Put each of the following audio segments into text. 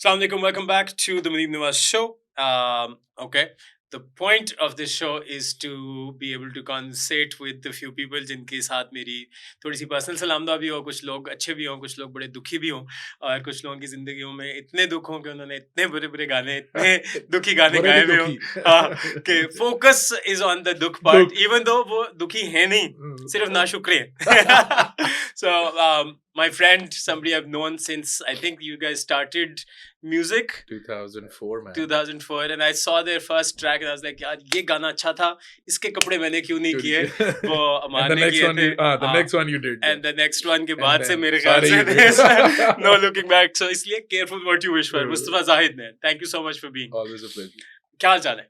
Assalamu alaikum, welcome back to the Munib Nawaz show. Okay, the point of this show is to be able to conversate with a few people जिनके साथ मेरी थोड़ी सी personal सलामदा भी हो, कुछ लोग अच्छे भी हों, कुछ लोग बड़े दुखी भी हों, और कुछ लोगों की जिंदगियों में इतने दुख हों कि उन्होंने इतने बुरे बुरे गाने, इतने दुखी गाने बुरे गाए भी हुए हों दुखी। कि फोकस इज ऑन द दुख पार्ट, इवन दो वो दुखी है नहीं, सिर्फ नाशुक्र हैं. So my friend, somebody I've known since I think you guys started music 2004 man. 2004, and I saw their first track and I was like, यार ये गाना अच्छा था, इसके कपड़े मैंने क्यों नहीं किए? वो अमान And the ने next किए one थे. the next one you did. And the next one के And बाद से then मेरे ख्याल सारे से you did. no looking back. So इसलिए careful what you wish for. Mustafa Zahid man, thank you so much for being. Always a pleasure. क्या हाल चाल है?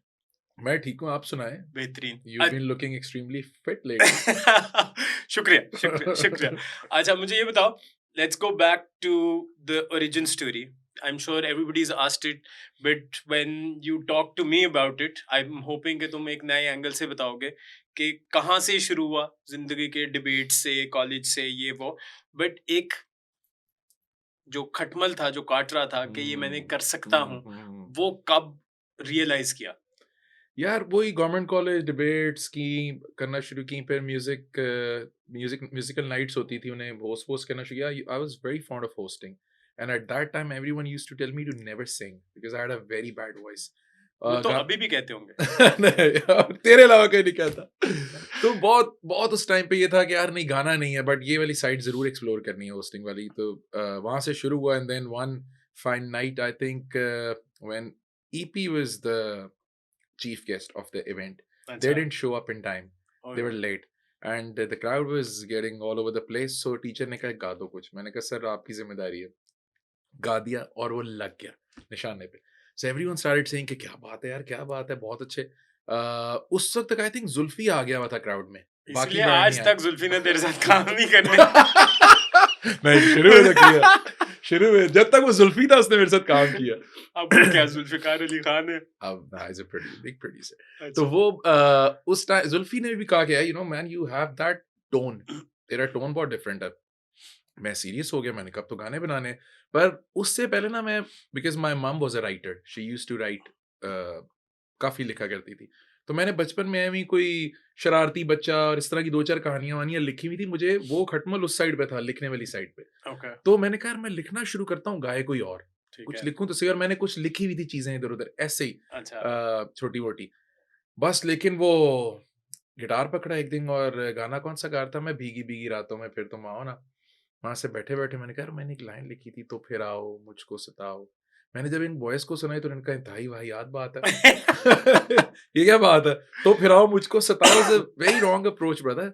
मैं ठीक हूँ, आप सुनाएं. बेहतरीन. You've been looking extremely fit lately. शुक्रिया शुक्रिया शुक्रिया. अच्छा मुझे ये बताओ, let's go back to the origin story. I'm sure everybody's asked it, but when you talk to me about it, I'm hoping कि तुम एक नए एंगल से बताओगे कि कहाँ से शुरू हुआ जिंदगी के डिबेट से, कॉलेज से, ये वो, बट एक जो खटमल था, जो काट रहा था कि ये मैंने कर सकता हूँ, वो कब रियलाइज किया? यार वही गवर्नमेंट कॉलेज डिबेट्स की करना शुरू की, फिर म्यूजिकल नाइट्स होती थी, उन्हें होस्ट करना शुरू किया. I was very fond of hosting and at that time everyone used to tell me to never sing because I had a very bad voice. वो तो अभी भी कहते होंगे. नहीं, तेरे अलावा कोई नहीं कहता. तो बहुत बहुत उस टाइम पे ये था कि यार नहीं गाना नहीं है, बट ये वाली साइड जरूर एक्सप्लोर करनी है, होस्टिंग वाली. तो वहां से शुरू हुआ and then one fine night I think when EP was the chief guest of the event. They didn't show up in time. They were late. And the crowd was getting all over the place. So teacher ने कहा गा दो कुछ. मैंने कहा sir आपकी जिम्मेदारी है. गा दिया और वो लग गया निशाने पे. So everyone started saying कि क्या बात है यार, क्या बात है, बहुत अच्छे. उस वक्त तक I think जुल्फी आ गया हुआ था crowd में. इसलिए आज तक जुल्फी ने तेरे साथ काम नहीं करने. नहीं, शुरू में जब तक वो जुल्फी था उसने मेरे साथ काम किया. अब क्या जुल्फिकार अली खान है? अब he's a pretty big producer. तो वो उस टाइम जुल्फी ने भी कहा कि you know man you have that tone. तेरा टोन बहुत डिफरेंट है. मैं सीरियस हो गया, मैंने कब तो गाने बनाने. पर उससे पहले ना मैं because my mum was a writer, she used to write, काफी लिखा करती थी. तो मैंने बचपन में भी कोई शरारती बच्चा और इस तरह की 2-4 कहानियां वानियां लिखी हुई थी. मुझे वो खटमल उस साइड पे था, लिखने वाली साइड पे. तो मैंने कहा मैं लिखना शुरू करता हूँ, गाए कोई और कुछ लिखूं तो सही. और मैंने कुछ लिखी हुई थी चीजें इधर उधर ऐसे ही, छोटी मोटी बस. लेकिन वो गिटार पकड़ा एक दिन और गाना कौन सा गा रहा था मैं, भीगी भीगी रातों में फिर तुम आओ ना. वहां से बैठे बैठे मैंने कहा मैंने एक लाइन लिखी थी, तो फिर आओ मुझको सताओ. मैंने जब इन बॉयज को सुनाई तो इनका इंतहाई वाहियात बात है. ये क्या बात है, तो फिर आओ मुझको सताओ. Is a very wrong approach brother.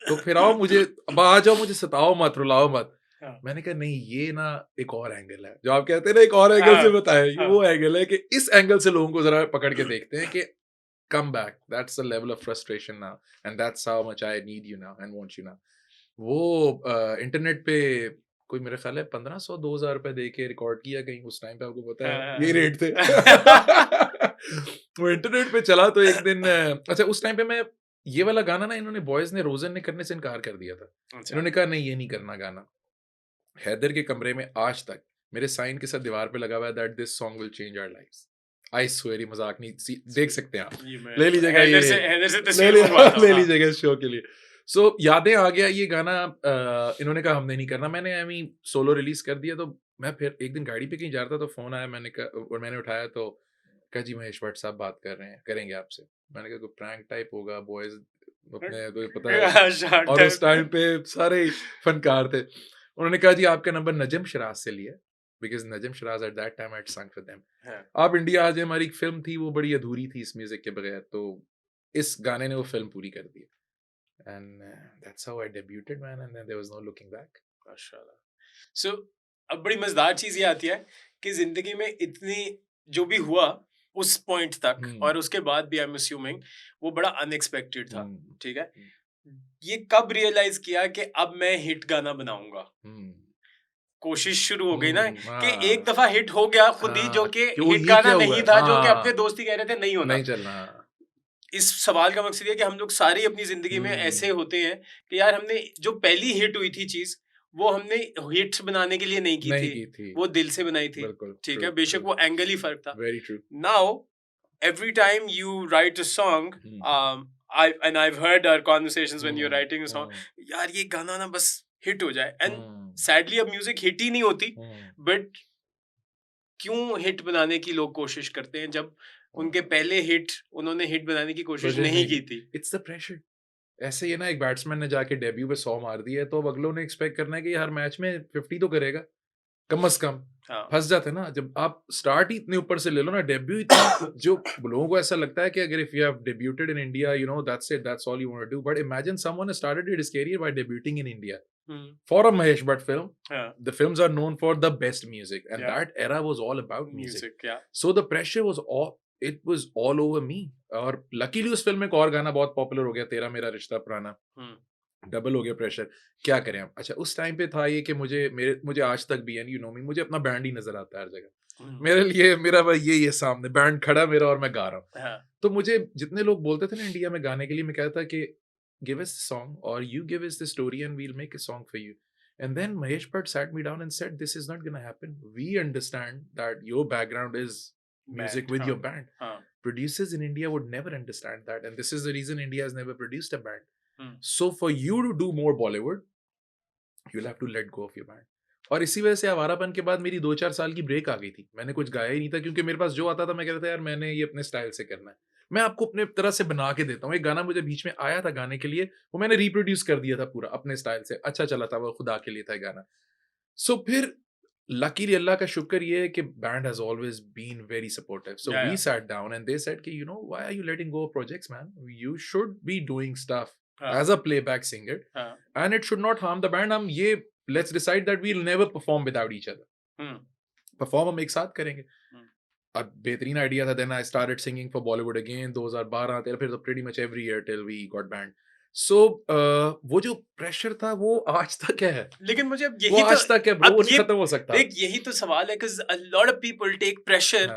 तो फिर आओ मुझे, अब आ जाओ, मुझे सताओ मत, रुलाओ मत. मैंने कहा नहीं, ये ना एक और एंगल है, जो आप कहते हैं ना एक और एंगल से बताया. वो एंगल है कि इस एंगल से लोगों को जरा पकड़ के देखते हैं कि come back, that's the level of frustration now and that's how much I need you now and want you now. वो इंटरनेट पे कोई मेरे ख्याल है 1500-2000 रुपए दे के रिकॉर्ड किया कहीं उस टाइम पे, आपको पता है ये रेट थे. वो इंटरनेट पे चला तो एक दिन, अच्छा उस टाइम पे मैं ये वाला गाना ना, इन्होंने बॉयज ने, रोजन ने करने से इनकार कर दिया था. इन्होंने कहा नहीं ये नहीं करना गाना. हैदर के कमरे में आज तक मेरे साइन के साथ दीवार पे लगा हुआ है that this song will change our lives. I swear, ही मजाक नहीं, देख सकते हैं आप, ले लीजिएगा ये, ले लीजिएगा इस शो के लिए. सो यादें आ गया ये गाना. इन्होंने कहा हमने नहीं करना. मैंने एमी सोलो रिलीज कर दिया. तो मैं फिर एक दिन गाड़ी पे कहीं जा रहा था तो फोन आया, मैंने कहा, और मैंने उठाया तो कहा जी महेश भट्ट साहब बात कर रहे हैं, करेंगे आपसे. मैंने कहा कोई प्रैंक टाइप होगा, बॉयज अपने तो पता है, और उस टाइम पे सारे फनकार थे. उन्होंने कहा जी आपका नंबर नजम शराज से लिया, because Najm Shiraz at that time had sung for them. आप इंडिया आज, हमारी एक फिल्म थी वो बड़ी अधूरी थी इस म्यूजिक के बगैर, तो इस गाने ने वो फिल्म पूरी कर दी. and that's how I debuted man, and then there was no looking back. माशाल्लाह. So अब बड़ी मजेदार चीज ये आती है कि जिंदगी में इतनी जो भी हुआ उस पॉइंट तक और उसके बाद भी, आई एम अस्यूमिंग वो बड़ा अनएक्सपेक्टेड था. ठीक है, ये कब रियलाइज किया कि अब मैं हिट गाना बनाऊंगा? कोशिश शुरू हो गई ना कि एक दफा हिट हो गया खुद ही, जो कि हिट गाना नहीं था, जो कि अपने दोस्ती कह रहे थे नहीं होना, नहीं चलना. इस सवाल का मकसद ये कि हम लोग सारी अपनी जिंदगी में ऐसे होते हैं कि यार हमने जो पहली हिट हुई थी चीज, वो हमने हिट्स बनाने के लिए नहीं की नहीं थी, की थी वो दिल से बनाई थी, बिल्कुल ठीक है, बेशक वो एंगल ही फर्क था. Very true Now every time you write a song, I've heard our conversations when you're writing a song, यार ये गाना ना बस हिट हो जाए, and sadly अब म्यूजिक हिट ही नहीं होती, but क्यों हिट बनाने की लोग कोशिश करते हैं जब उनके पहले हिट उन्होंने हिट बनाने की कोशिश नहीं की थी. इट्स द प्रेशर ऐसे ही ना एक बैट्समैन ने जाके डेब्यू पे 100 मार दिया है तो अब अगलों ने एक्सपेक्ट करना है कि हर मैच में 50 तो करेगा कम से कम हाँ. फंस जाते हैं ना जब आप स्टार्ट ही इतने ऊपर से ले लो ना डेब्यू इतना जो लोगों को ऐसा लगता है कि अगर if you have debuted in India you know that's it that's all you want to do but imagine someone has started his career by debuting in India for a Mahesh Bhatt film the films are known for the best music and that era was all about music so the pressure was all over me और luckily उस film में एक और गाना बहुत popular हो गया तेरा मेरा रिश्ता पुराना डबल हो गया प्रेशर क्या करें हम अच्छा उस टाइम पे था ये कि मुझे आज तक भी यू नो मी मुझे अपना बैंड ही नजर आता है हर जगह मेरे लिए मेरा भाई ये सामने बैंड खड़ा मेरा और मैं गा रहा हूँ तो मुझे जितने लोग बोलते थे ना इंडिया में गाने के लिए मैं कहता था कि give us the song or you give us the story and we'll make a song for you and then Mahesh Bhatt sat me down and said this is not going to happen we understand that your background is music with your band producers in India would never understand that and this is the reason India has never produced a band so for you to do more Bollywood you'll have to let go of your band और इसी वजह से आवारापन के बाद मेरी 2-4 साल की break आ गई थी मैंने कुछ गाया ही नहीं था क्योंकि मेरे पास जो आता था मैं कहता था यार मैंने ये अपने स्टाइल से करना है मैं आपको अपने तरह से बना के देता हूँ एक गाना मुझे बीच में आया था गाने के लिए वो मैंने रिप्रोड्यूस कर दिया था पूरा अपने स्टाइल से अच्छा चला था वो खुदा के लिए था गाना सो फिर लकीली अल्लाह का शुक्र ये है कि band has always been very supportive so we sat down and they said कि you know why are you letting go of projects man you should be doing stuff as a playback singer and it should not harm the band हम ये let's decide that we will never perform without each other perform हम एक साथ करेंगे अब बेहतरीन idea था then I started singing for Bollywood again 2012 फिर तो pretty much every year till we got band so वो जो प्रेशर था वो आज तक है लेकिन मुझे अब यही आज तक है ब्रो वो नहीं खत्म हो सकता देख यही तो सवाल है cuz a lot of people take pressure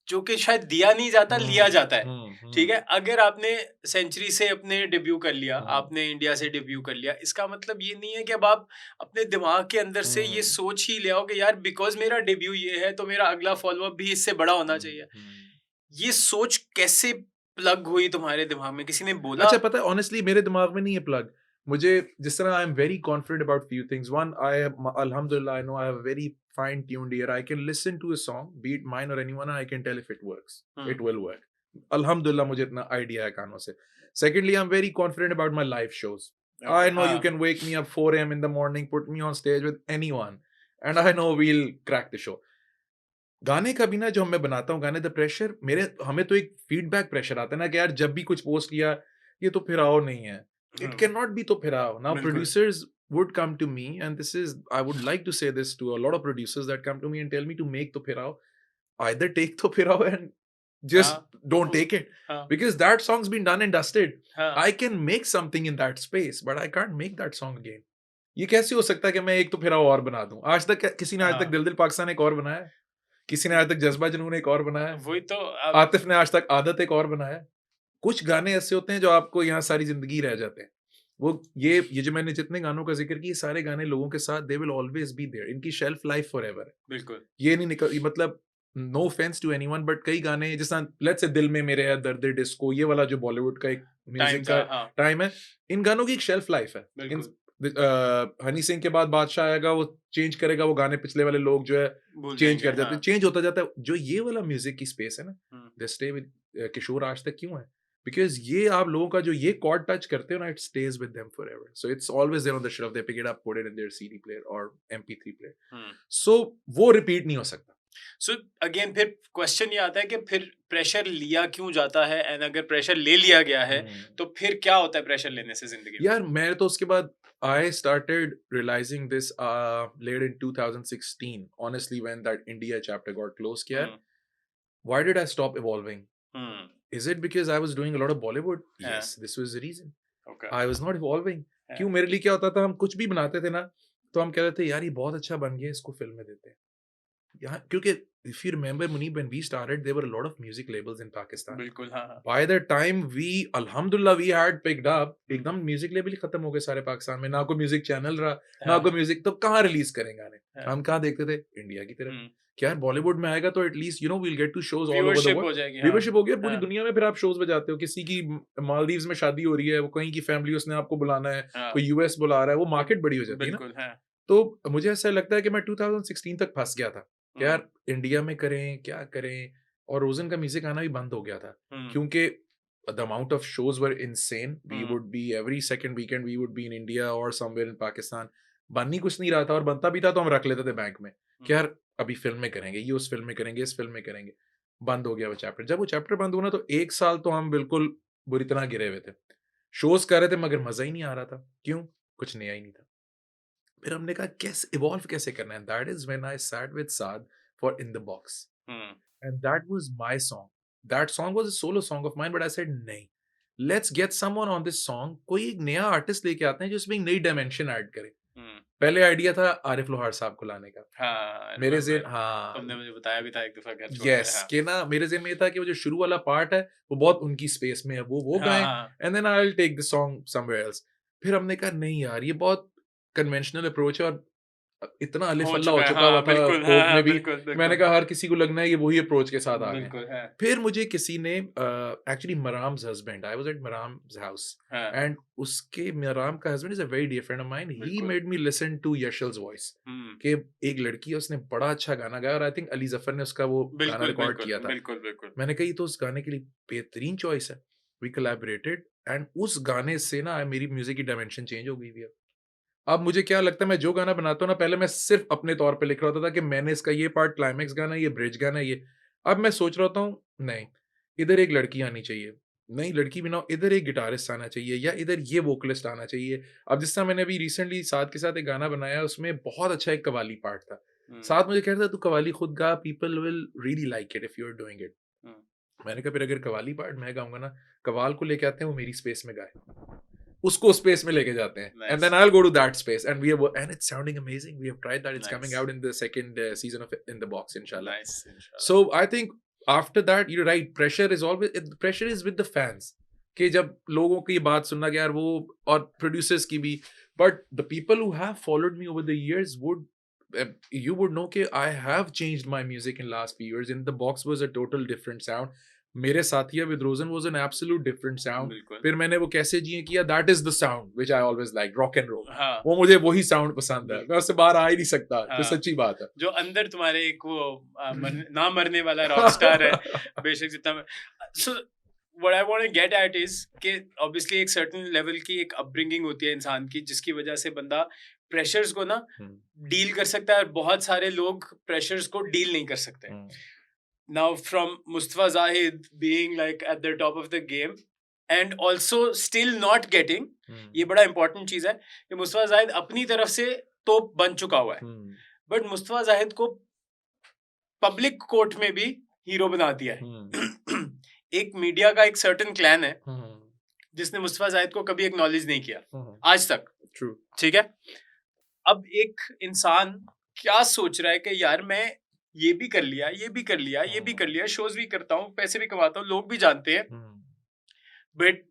जो कि शायद दिया नहीं जाता लिया जाता है ठीक है अगर आपने सेंचुरी से अपने डेब्यू कर लिया आपने इंडिया से डेब्यू कर लिया इसका मतलब ये नहीं है कि अब आप अपने दिमाग के अंदर से ये सोच ही ले आओ कि यार बिकॉज मेरा डेब्यू ये है तो मेरा अगला फॉलो अप भी इससे बड़ा होना चाहिए ये सोच कैसे प्लग हुई तुम्हारे दिमाग में किसी ने बोला अच्छा पता है ऑनेस्टली मेरे दिमाग में नहीं है प्लग मुझे जिस तरह I am very confident about few things one I अल्हम्दुलिल्लाह I know I have very fine tuned ear I can listen to a song be it mine or anyone I can tell if it works it will work alhamdulillah mujhe itna idea hai kanon se secondly I'm very confident about my live shows I know you can wake me up 4 a.m. in the morning put me on stage with anyone and I know we'll crack the show गाने का भी ना जो मैं बनाता हूँ गाने the pressure मेरे हमें तो एक फीडबैक प्रेशर आता है ना कि यार जब भी कुछ पोस्ट किया ये तो फिराओ नहीं है it cannot be तो फिराओ now producers would come to me and this is I would like to say this to a lot of producers that come to me and tell me to make to phirao either take to phirao and just don't take it because that song's been done and dusted I can make something in that space but I can't make that song again ये कैसे हो सकता है कि मैं एक तो फिराओ और बना दूं आज तक किसी ने आज तक दिल दिल पाकिस्तान एक और बनाया किसी ने आज तक जज्बा जुनून एक और बनाया वही तो आतिफ ने आज तक आदत एक और बनाया कुछ गाने ऐसे होते हैं जो आपको यहाँ सारी जिंदगी रह जाते हैं वो ये जो मैंने जितने गानों का जिक्र किया सारे गाने लोगों के साथ they will always be there इनकी शेल्फ लाइफ फॉरएवर है बिल्कुल ये नहीं निकल मतलब no offence to anyone but कई गाने जैसा लेट्स से दिल में मेरे है दर्द डिस्को ये वाला जो बॉलीवुड का एक म्यूजिक का टाइम है इन गानों की एक शेल्फ लाइफ है हनी सिंह के बाद बादशाह आएगा वो चेंज करेगा वो गाने पिछले वाले लोग जो है चेंज कर जाते हैं चेंज होता जाता है जो ये वाला म्यूजिक की स्पेस है ना दे स्टे विद किशोर आज तक क्यों है because ये आप लोगों का जो ये chord touch करते हो ना it stays with them forever so it's always there on the shelf they pick it up put it in their CD player or MP3 player so वो repeat नहीं हो सकता so again फिर question ये आता है कि फिर pressure लिया क्यों जाता है and अगर pressure ले लिया गया है तो फिर क्या होता है pressure लेने से जिंदगी में यार मैं तो उसके बाद I started realizing this late in 2016 honestly when that India chapter got closed किया why did I stop evolving Is it because I was doing a lot of Bollywood? Yes, this was the reason. Okay. I was not evolving. क्यों मेरे लिए क्या होता था हम कुछ भी बनाते थे ना तो हम कहते थे यार ये बहुत अच्छा बन गया इसको फिल्म में देते हैं यहाँ क्योंकि if you remember Munib, when we started there were a lot of music labels in Pakistan. बिल्कुल हाँ हाँ By the time we alhamdulillah we had picked up, एकदम म्यूजिक लेवल ही खत्म हो गए सारे पाकिस्तान में, ना कोई म्यूजिक चैनल रहा, ना कोई म्यूजिक, तो कहाँ रिलीज करें गाने? हम कहाँ देखते थे? इंडिया की तरफ। क्या यार बॉलीवुड में आएगा तो at least you know we'll get to shows all over the viewership हो वर्ल्ड, जाएगी। व्यूअरशिप होगी, और पूरी दुनिया में फिर आप शोज बजाते हो। किसी की मालदीव्स में शादी हो रही है, वो कहीं की फैमिली, उसने आपको बुलाना है, कोई यूएस बुला रहा है, वो मार्केट बड़ी हो जाती है ना। तो मुझे ऐसा लगता है कि मैं 2016 तक फंस गया था कि यार इंडिया में करें क्या करें, और रोजन का म्यूजिक आना भी बंद हो गया था क्योंकि the amount of shows were insane. We would be every second weekend we would be in India or somewhere in Pakistan. बन ही कुछ नहीं रहा था, और बनता भी था तो हम रख लेते थे बैंक में कि यार अभी फिल्म में करेंगे, ये उस फिल्म में करेंगे, इस फिल्म में करेंगे। बंद हो गया वो चैप्टर। जब वो चैप्टर बंद हुआ ना तो 1 साल तो हम बिल्कुल बुरी तरह गिरे हुए थे। शोज कर रहे थे मगर मजा ही नहीं आ रहा था। क्यों? कुछ नया ही नहीं था। फिर हमने कहा कैसे इवॉल्व कैसे करना है। That is when I sat with Saad for in the box, and that was my song. That song was a solo song of mine, but I said नहीं, let's get someone on this song. कोई एक नया artist लेके आते हैं जो इसमें एक नई डायमेंशन ऐड करे। पहले आइडिया था आरिफ लोहार साहब को लाने का। हाँ, मेरे ज़हन, हाँ, तुमने मुझे बताया भी था एक दफा घर छोड़ यस, कि ना मेरे ज़हन में ये था कि वो जो शुरू वाला पार्ट है वो बहुत उनकी स्पेस में है, वो गाएं, and then I will take the song somewhere else. फिर हमने कहा नहीं यार, ये बहुत कन्वेंशनल अप्रोच है, और इतना अलिफ अल्लाह हो चुका हुआ था कोक में भी। मैंने कहा हर किसी को लगना है ये वही अप्रोच के साथ आ गए। फिर मुझे किसी ने actually Maram's husband, I was at Maram's house, and उसके मराम का husband is a very dear friend of mine. He made me listen to Yashal's voice, कि एक लड़की है, उसने बड़ा अच्छा गाना गाया, और आई थिंक अली जफर ने उसका वो गाना रिकॉर्ड किया था। मैंने कहा ये तो उस गाने के लिए बेहतरीन चॉइस है। वी कोलैबोरेटेड, एंड उस गाने से ना मेरी म्यूजिक की डायमेंशन चेंज हो गई भी। अब मुझे क्या लगता है, मैं जो गाना बनाता हूँ ना, पहले मैं सिर्फ अपने तौर पे लिख रहा होता था कि मैंने इसका ये पार्ट क्लाइमेक्स गाना है, ये ब्रिज गाना है, ये। अब मैं सोच रहा होता हूँ नहीं, इधर एक लड़की आनी चाहिए, नहीं लड़की भी ना हो, इधर एक गिटारिस्ट आना चाहिए, या इधर ये वोकलिस्ट आना चाहिए। अब जिस तरह मैंने अभी रिसेंटली साथ के साथ एक गाना बनाया, उसमें बहुत अच्छा एक कवाली पार्ट था। साथ मुझे कह रहा था तू कवाली खुद गा, people will really like it if you are doing it. मैंने कहा फिर अगर कवाली पार्ट मैं गाऊंगा ना, कवाल को लेके आते हैं, वो मेरी स्पेस में गाए, उसको स्पेस में लेके जाते हैं, and then I will go to that space, and we have, and it's sounding amazing. We have tried that, it's coming out in the second season of in the box इंशाल्लाह। So I think after that you right, pressure is always, pressure is with the fans, कि जब लोगों की बात सुनना कि यार वो, और प्रोड्यूसर्स की भी, but the people who have followed me over the years would, you would know कि I have changed my music in last few years. In the box was a total different sound. मेरे साथिया with Rosen was an absolute different sound. फिर मैंने वो कैसे जिए किया, that is the sound which I always like, rock and roll. वो मुझे वही sound पसंद है, मैं उससे बाहर आ ही नहीं सकता। तो सच्ची बात है, जो अंदर तुम्हारे एक वो ना मरने वाला रॉक स्टार है, बेशक जितना। so what I want to get at is कि obviously एक certain level की एक upbringing होती है इंसान की, जिसकी वजह से बंदा प्रेशर्स को ना डील कर सकता है, और बहुत सारे लोग प्रेशर्स को डील नहीं कर सकते। Now from Mustafa Zahid being like at the top of the game and also still not getting, ये बड़ा important चीज है कि मुस्तफा जाहिद अपनी तरफ से तो बन चुका हुआ है, बट मुस्तफा जाहिद को पब्लिक कोर्ट में भी हीरो बना दिया है। एक मीडिया का एक सर्टेन क्लैन है जिसने मुस्तफा जाहिद को कभी एक्नॉलेज नहीं किया आज तक। ठीक है, अब एक इंसान क्या सोच रहा है कि यार मैं ये भी कर लिया, ये भी कर लिया, ये भी कर लिया, शोज भी करता हूँ, पैसे भी कमाता हूँ, लोग भी जानते हैं, बट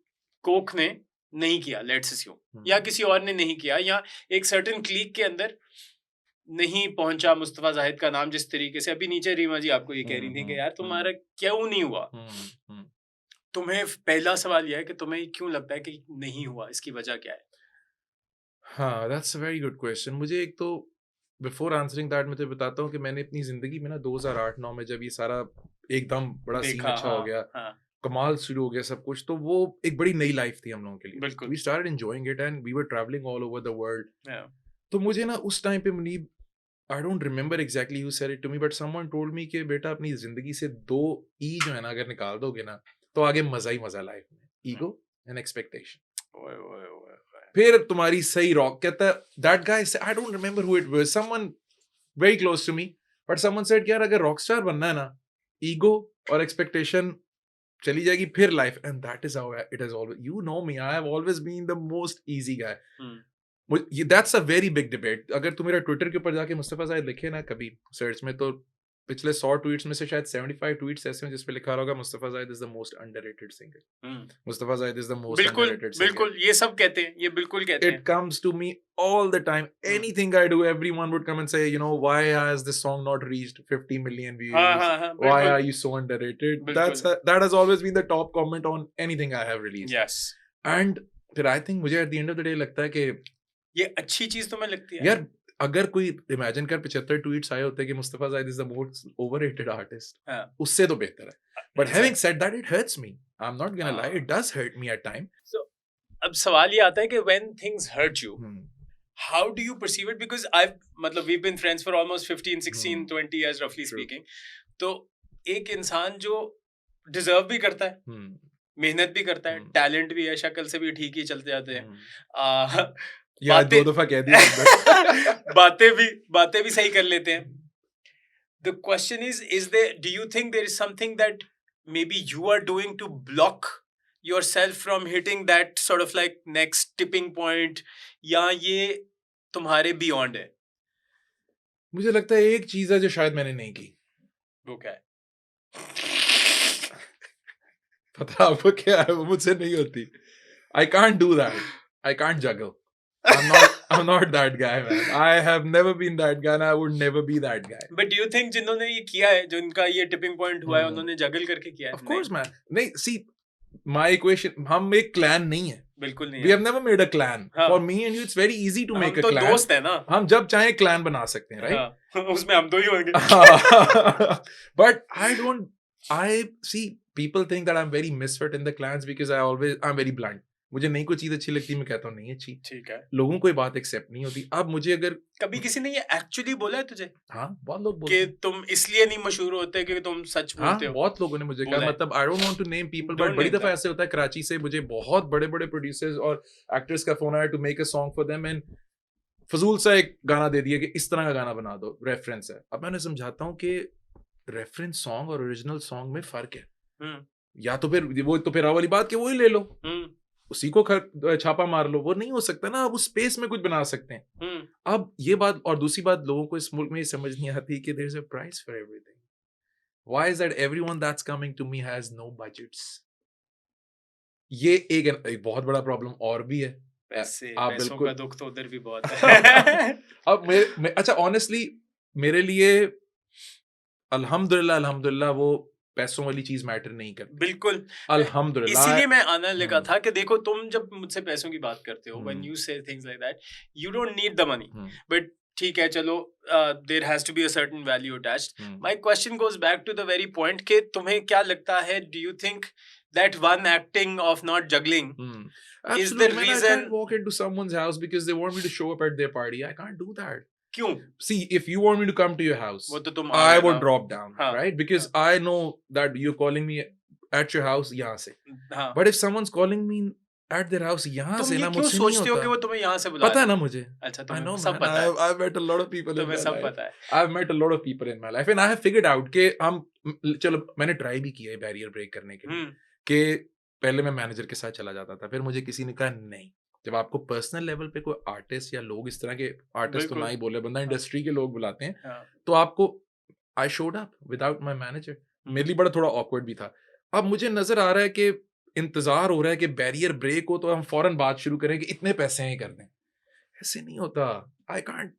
कोक ने नहीं किया, लेट्स अस्यूम, या किसी और ने नहीं किया, या एक सर्टेन क्लीक के अंदर नहीं पहुंचा मुस्तफा जाहिद का नाम जिस तरीके से। अभी नीचे रीमा जी आपको ये कह रही थी कि यार तुम्हारा क्यों नहीं हुआ। तुम्हें पहला सवाल यह है कि तुम्हें क्यों लगता है कि नहीं हुआ, इसकी वजह क्या है? हाँ, that's a very good question. मुझे एक तो बिफोर आंसरिंग दैट मैं तो बताता हूँ कि मैंने अपनी जिंदगी में ना 2008-9 में जब ये सारा एकदम बड़ा सीन अच्छा हो गया, कमाल शुरू हो गया सब कुछ, तो वो एक बड़ी नई लाइफ थी हम लोगों के लिए। We started enjoying it and we were travelling all over the world. तो मुझे ना उस टाइम पे Munib, I don't remember exactly who said it to me, but someone told me कि बेटा अपनी जिंदगी से 2 ई जो है ना अगर निकाल दोगे ना तो आगे मजा ही मजा लाइफ में, ईगो एंड एक्सपेक्टेशन। फिर तुम्हारी सही रॉक कहता है, that guy, I don't remember who it was, someone very close to me, but someone said यार अगर रॉक स्टार बनना है ना, ईगो और एक्सपेक्टेशन चली जाएगी, फिर life. And that is how it has always, you know me, I have always been the most easy guy. That's a very big debate. अगर तुम मेरा ट्विटर के ऊपर जाके मुस्तफा जाहिद लिखे ना कभी सर्च में, तो पिछले 100 ट्वीट्स में से शायद 75 ट्वीट्स ऐसे हैं जिस पे लिखा होगा Mustafa Zahid is the most underrated singer, Mustafa Zahid is the most बिल्कुल अंडररेटेड सिंगर. बिल्कुल ये सब कहते हैं, ये बिल्कुल कहते It comes to me all the time. Anything I do, everyone would come and say, you know, why has this song not reached 50 million views? हाँ, Why बिल्कुल are you so underrated? बिल्कुल. That has always been the top comment on anything I have released. Yes. And फिर I think मुझे at the end of the day लगता है कि ये अच्छी चीज तुम्हें लगती है यार अगर कोई इमेजिन कर 75 ट्वीट्स आए होते कि Mustafa Zahid is the most overrated artist, हाँ. उससे तो बेहतर है. But having said that, it hurts me. I'm not gonna lie, it does hurt me at times. So अब सवाल ये आता है कि when things hurt you, how do you perceive it? Because मतलब we've been friends for almost 15, 16, 20 years roughly speaking. तो एक इंसान जो डिजर्व भी करता है, मेहनत भी करता है, टैलेंट भी है, शक्ल से भी ठीक ही चलते जाते हैं, यार 2 दफा कह दिया बातें भी सही कर लेते हैं. The question is do you think there is something that maybe you are doing to block yourself from hitting that sort of like next tipping point, या ये तुम्हारे beyond है? मुझे लगता है एक चीज है जो शायद मैंने नहीं की. वो क्या है? पता आपको क्या है? वो मुझसे नहीं होती. I can't do that. I can't juggle. I'm not that guy, man. I have never been that guy and I would never be that guy. But do you think जिन्होंने ये किया है, जो इनका ये tipping point हुआ है, उन्होंने जगल करके किया है? Of course, man. नहीं, see, my equation, हम एक clan नहीं है. बिल्कुल नहीं. We have never made a clan. For me and you, it's very easy to make a clan. हम तो दोस्त हैं ना. हम जब चाहे clan बना सकते हैं, right? उसमें हम दो ही होंगे. But I see people think that I'm very misfit in the clans because I'm very blunt. मुझे नहीं कोई चीज अच्छी लगती, मैं कहता हूँ नहीं अच्छी. ठीक है. लोगों को ये बात एक्सेप्ट नहीं होती. अब मुझे अगर कभी किसी ने ये एक्चुअली बोला है तुझे? हाँ, बहुत लोग बोलते हैं कि तुम इसलिए नहीं मशहूर होते कि तुम सच बोलते हो. बहुत लोगों ने मुझे कहा, मतलब I don't want to name people, but बड़ी दफा ऐसे होता है कराची से मुझे बहुत बड़े बड़े प्रोड्यूसर्स और एक्टर्स का फोन आया to make a song for them, and फजूल सा एक गाना दे दिया कि इस तरह का गाना बना दो, रेफरेंस है. अब मैंने समझाता हूँ कि रेफरेंस सॉन्ग और ओरिजिनल सॉन्ग में फर्क है. या तो फिर वो तो फिर वाली बात कि वही ले लो, उसी को छापा मार लो. वो नहीं हो सकता ना. अब उस स्पेस में कुछ बना सकते हैं. अब ये बात, और दूसरी बात, लोगों को इस मुल्क में ये समझ नहीं आती कि there is a price for everything. Why is that everyone that's coming to me has no budgets? ये एक बहुत बड़ा प्रॉब्लम और भी है. पैसों का दुख तो उधर भी बहुत है. अब अच्छा, ऑनेस्टली मेरे लिए अल्हम्दुलिल्लाह वो पैसों वाली चीज मैटर नहीं करती. बिल्कुल अल्हम्दुलिल्लाह. इसीलिए मैं आना लगा था कि देखो, तुम जब मुझसे पैसों की बात करते हो, when you say things like that, you don't need the money, but ठीक है, चलो, there has to be a certain value attached. My question goes back to the very point कि तुम्हें क्या लगता है, do you think that one acting of not juggling is the reason? I can't walk into someone's house because they want me to show up at their party. I can't do that. क्यों? See, if you want me to come to your house, I would drop down, right? Because I know that you're calling me at your house यहाँ से. But if someone's calling me at their house यहाँ से, ना मुझसे नहीं होता. तुम ये क्यों सोचते हो कि वो तुम्हें यहाँ से बुला? पता है ना मुझे. अच्छा, तुम्हें सब पता है. I've met a lot of people in my life. तुम्हें सब पता है. I've met a lot of people in my life and I have figured out कि हम, चलो, मैंने ट्राई भी किया है बैरियर ब्रेक करने के लिए. कि पहले मैं मैनेजर के साथ चला जाता था, फिर मुझे किसी ने कहा नहीं, जब आपको पर्सनल लेवल पे कोई आर्टिस्ट या लोग इस तरह के, आर्टिस्ट तो ना ही बोले, बंदा इंडस्ट्री के लोग बुलाते हैं, तो आपको, I showed up without my manager. मेरे लिए बड़ा थोड़ा ऑकवर्ड भी था. अब मुझे नजर आ रहा है कि इंतजार हो रहा है कि बैरियर ब्रेक हो तो हम फौरन बात शुरू करें कि इतने पैसे हैं कर दें. ऐसे नहीं होता. I can't,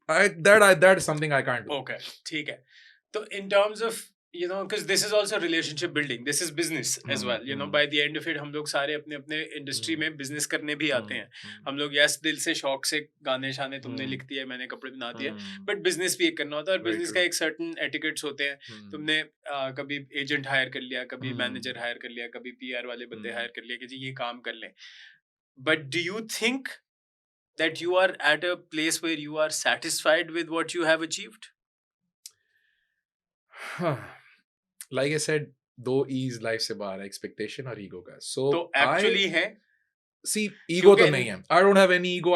that is something I can't do. Okay, ठीक है. तो in terms of, you know, because this is also relationship building, this is business as well, you know, by the end of it हम लोग सारे अपने अपने industry में business करने भी आते हैं. हम लोग यस दिल से शौक से गाने शाने तुमने लिख दिए, मैंने कपड़े बना दिए, बट बिजनेस भी एक करना होता है, और बिजनेस का एक सर्टन एटिकेट्स होते हैं. तुमने कभी एजेंट हायर कर लिया, कभी मैनेजर हायर कर लिया, कभी पीआर वाले बंदे हायर कर लिया कि जी ये काम कर लें. But do you think that you are at a place where you are satisfied with what you have achieved? Like I said, दो E's लाइफ से बाहर है, एक्सपेक्टेशन और ईगो का. So तो एक्चुअली है, see, ego तो नहीं है. I don't have any ego.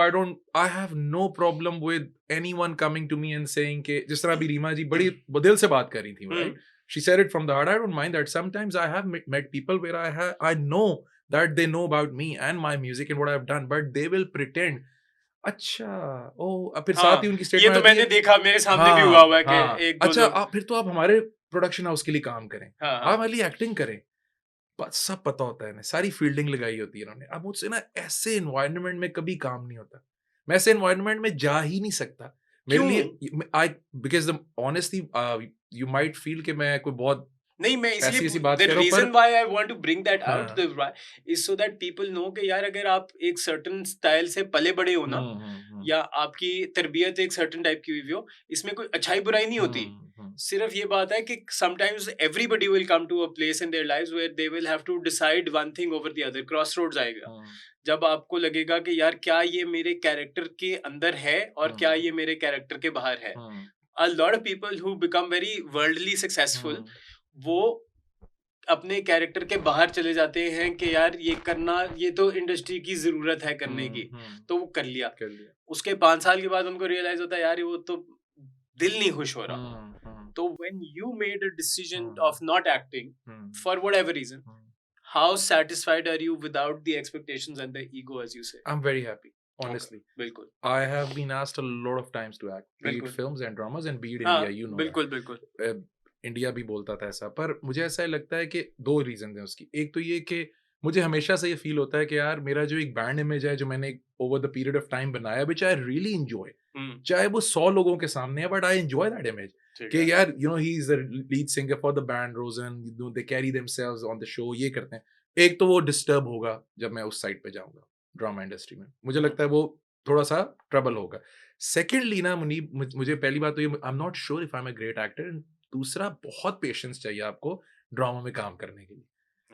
I have no problem with anyone coming to me and saying कि, जिस तरह अभी रीमा जी बड़ी दिल से बात कर रही थी, right? She said it from the heart. I don't mind that. Sometimes I have met people where I know that they know about me and my music and what I've done, but they will pretend. अच्छा, ओ, फिर साथ ही उनकी statement, ये तो मैंने देखा, मेरे सामने भी हुआ है कि एक अच्छा, फिर तो आप हमारे प्रोडक्शन हाउस के लिए काम करें, हाँ, आप हाँ। वाली एक्टिंग करें, बस सब पता होता है इन्हें, सारी फील्डिंग लगाई होती है इन्होंने। अब मुझसे ना ऐसे एनवायरनमेंट में कभी काम नहीं होता, मैं ऐसे एनवायरनमेंट में जा ही नहीं सकता। मेरे क्यों? लिए I because the honestly you might feel कि मैं कोई बहुत नहीं, मैं इसलिए ऐसी बात द कह रहा हूँ, रीजन पर why I want to bring that out हाँ, the is so that people know कि यार अगर आप एक सर्टेन स्टाइल से पले बड़े हो ना, या आपकी तरबियत एक सर्टेन टाइप की हुई हो, इसमें कोई अच्छाई बुराई नहीं होती। सिर्फ ये बात है कि sometimes everybody will come to a place in their lives where they will have to decide one thing over the other, crossroads आएगा जब आपको लगेगा कि यार क्या ये मेरे कैरेक्टर के अंदर है और क्या ये मेरे कैरेक्टर के बाहर है। A lot of people who become very worldly successful, वो अपने कैरेक्टर के बाहर चले जाते हैं कि यार ये करना, ये तो इंडस्ट्री की जरूरत है करने की, तो वो कर लिया। उसके 5 साल के बाद उनको रियलाइज होता है यार वो तो दिल नहीं खुश हो रहा। तो when you made a decision of not acting for whatever reason, how satisfied are you without the expectations and the ego, as you say? I'm very happy, honestly. बिल्कुल I have been asked a lot of times to act, be it बिल्कुल films and dramas and be it हाँ India, you know that. बिल्कुल बिल्कुल India भी बोलता था ऐसा, पर मुझे ऐसा लगता है कि 2 रीज़न हैं उसकी। एक तो ये कि मुझे हमेशा से ये फ़ील होता है कि यार मेरा जो एक ब्रांड इमेज है, जो मैंने over the period of time बनाया, व्हिच आई रियली एन्जॉय, चाहे वो 100 लोगों के सामने है, but I enjoy that image कि यार you know he is the lead singer for the band Roxen, you know they carry themselves on the show, ये करते हैं। एक तो वो डिस्टर्ब होगा जब मैं उस साइड पे जाऊँगा, ड्रामा इंडस्ट्री में। मुझे लगता है वो थोड़ा-सा ट्रबल होगा। सेकंडली ना मुनीब, मुझे पहली बात तो ये, I am not sure if I am a great actor, दूसरा बहुत पेशेंस चाहिए आपको ड्रामा में काम करने के लिए।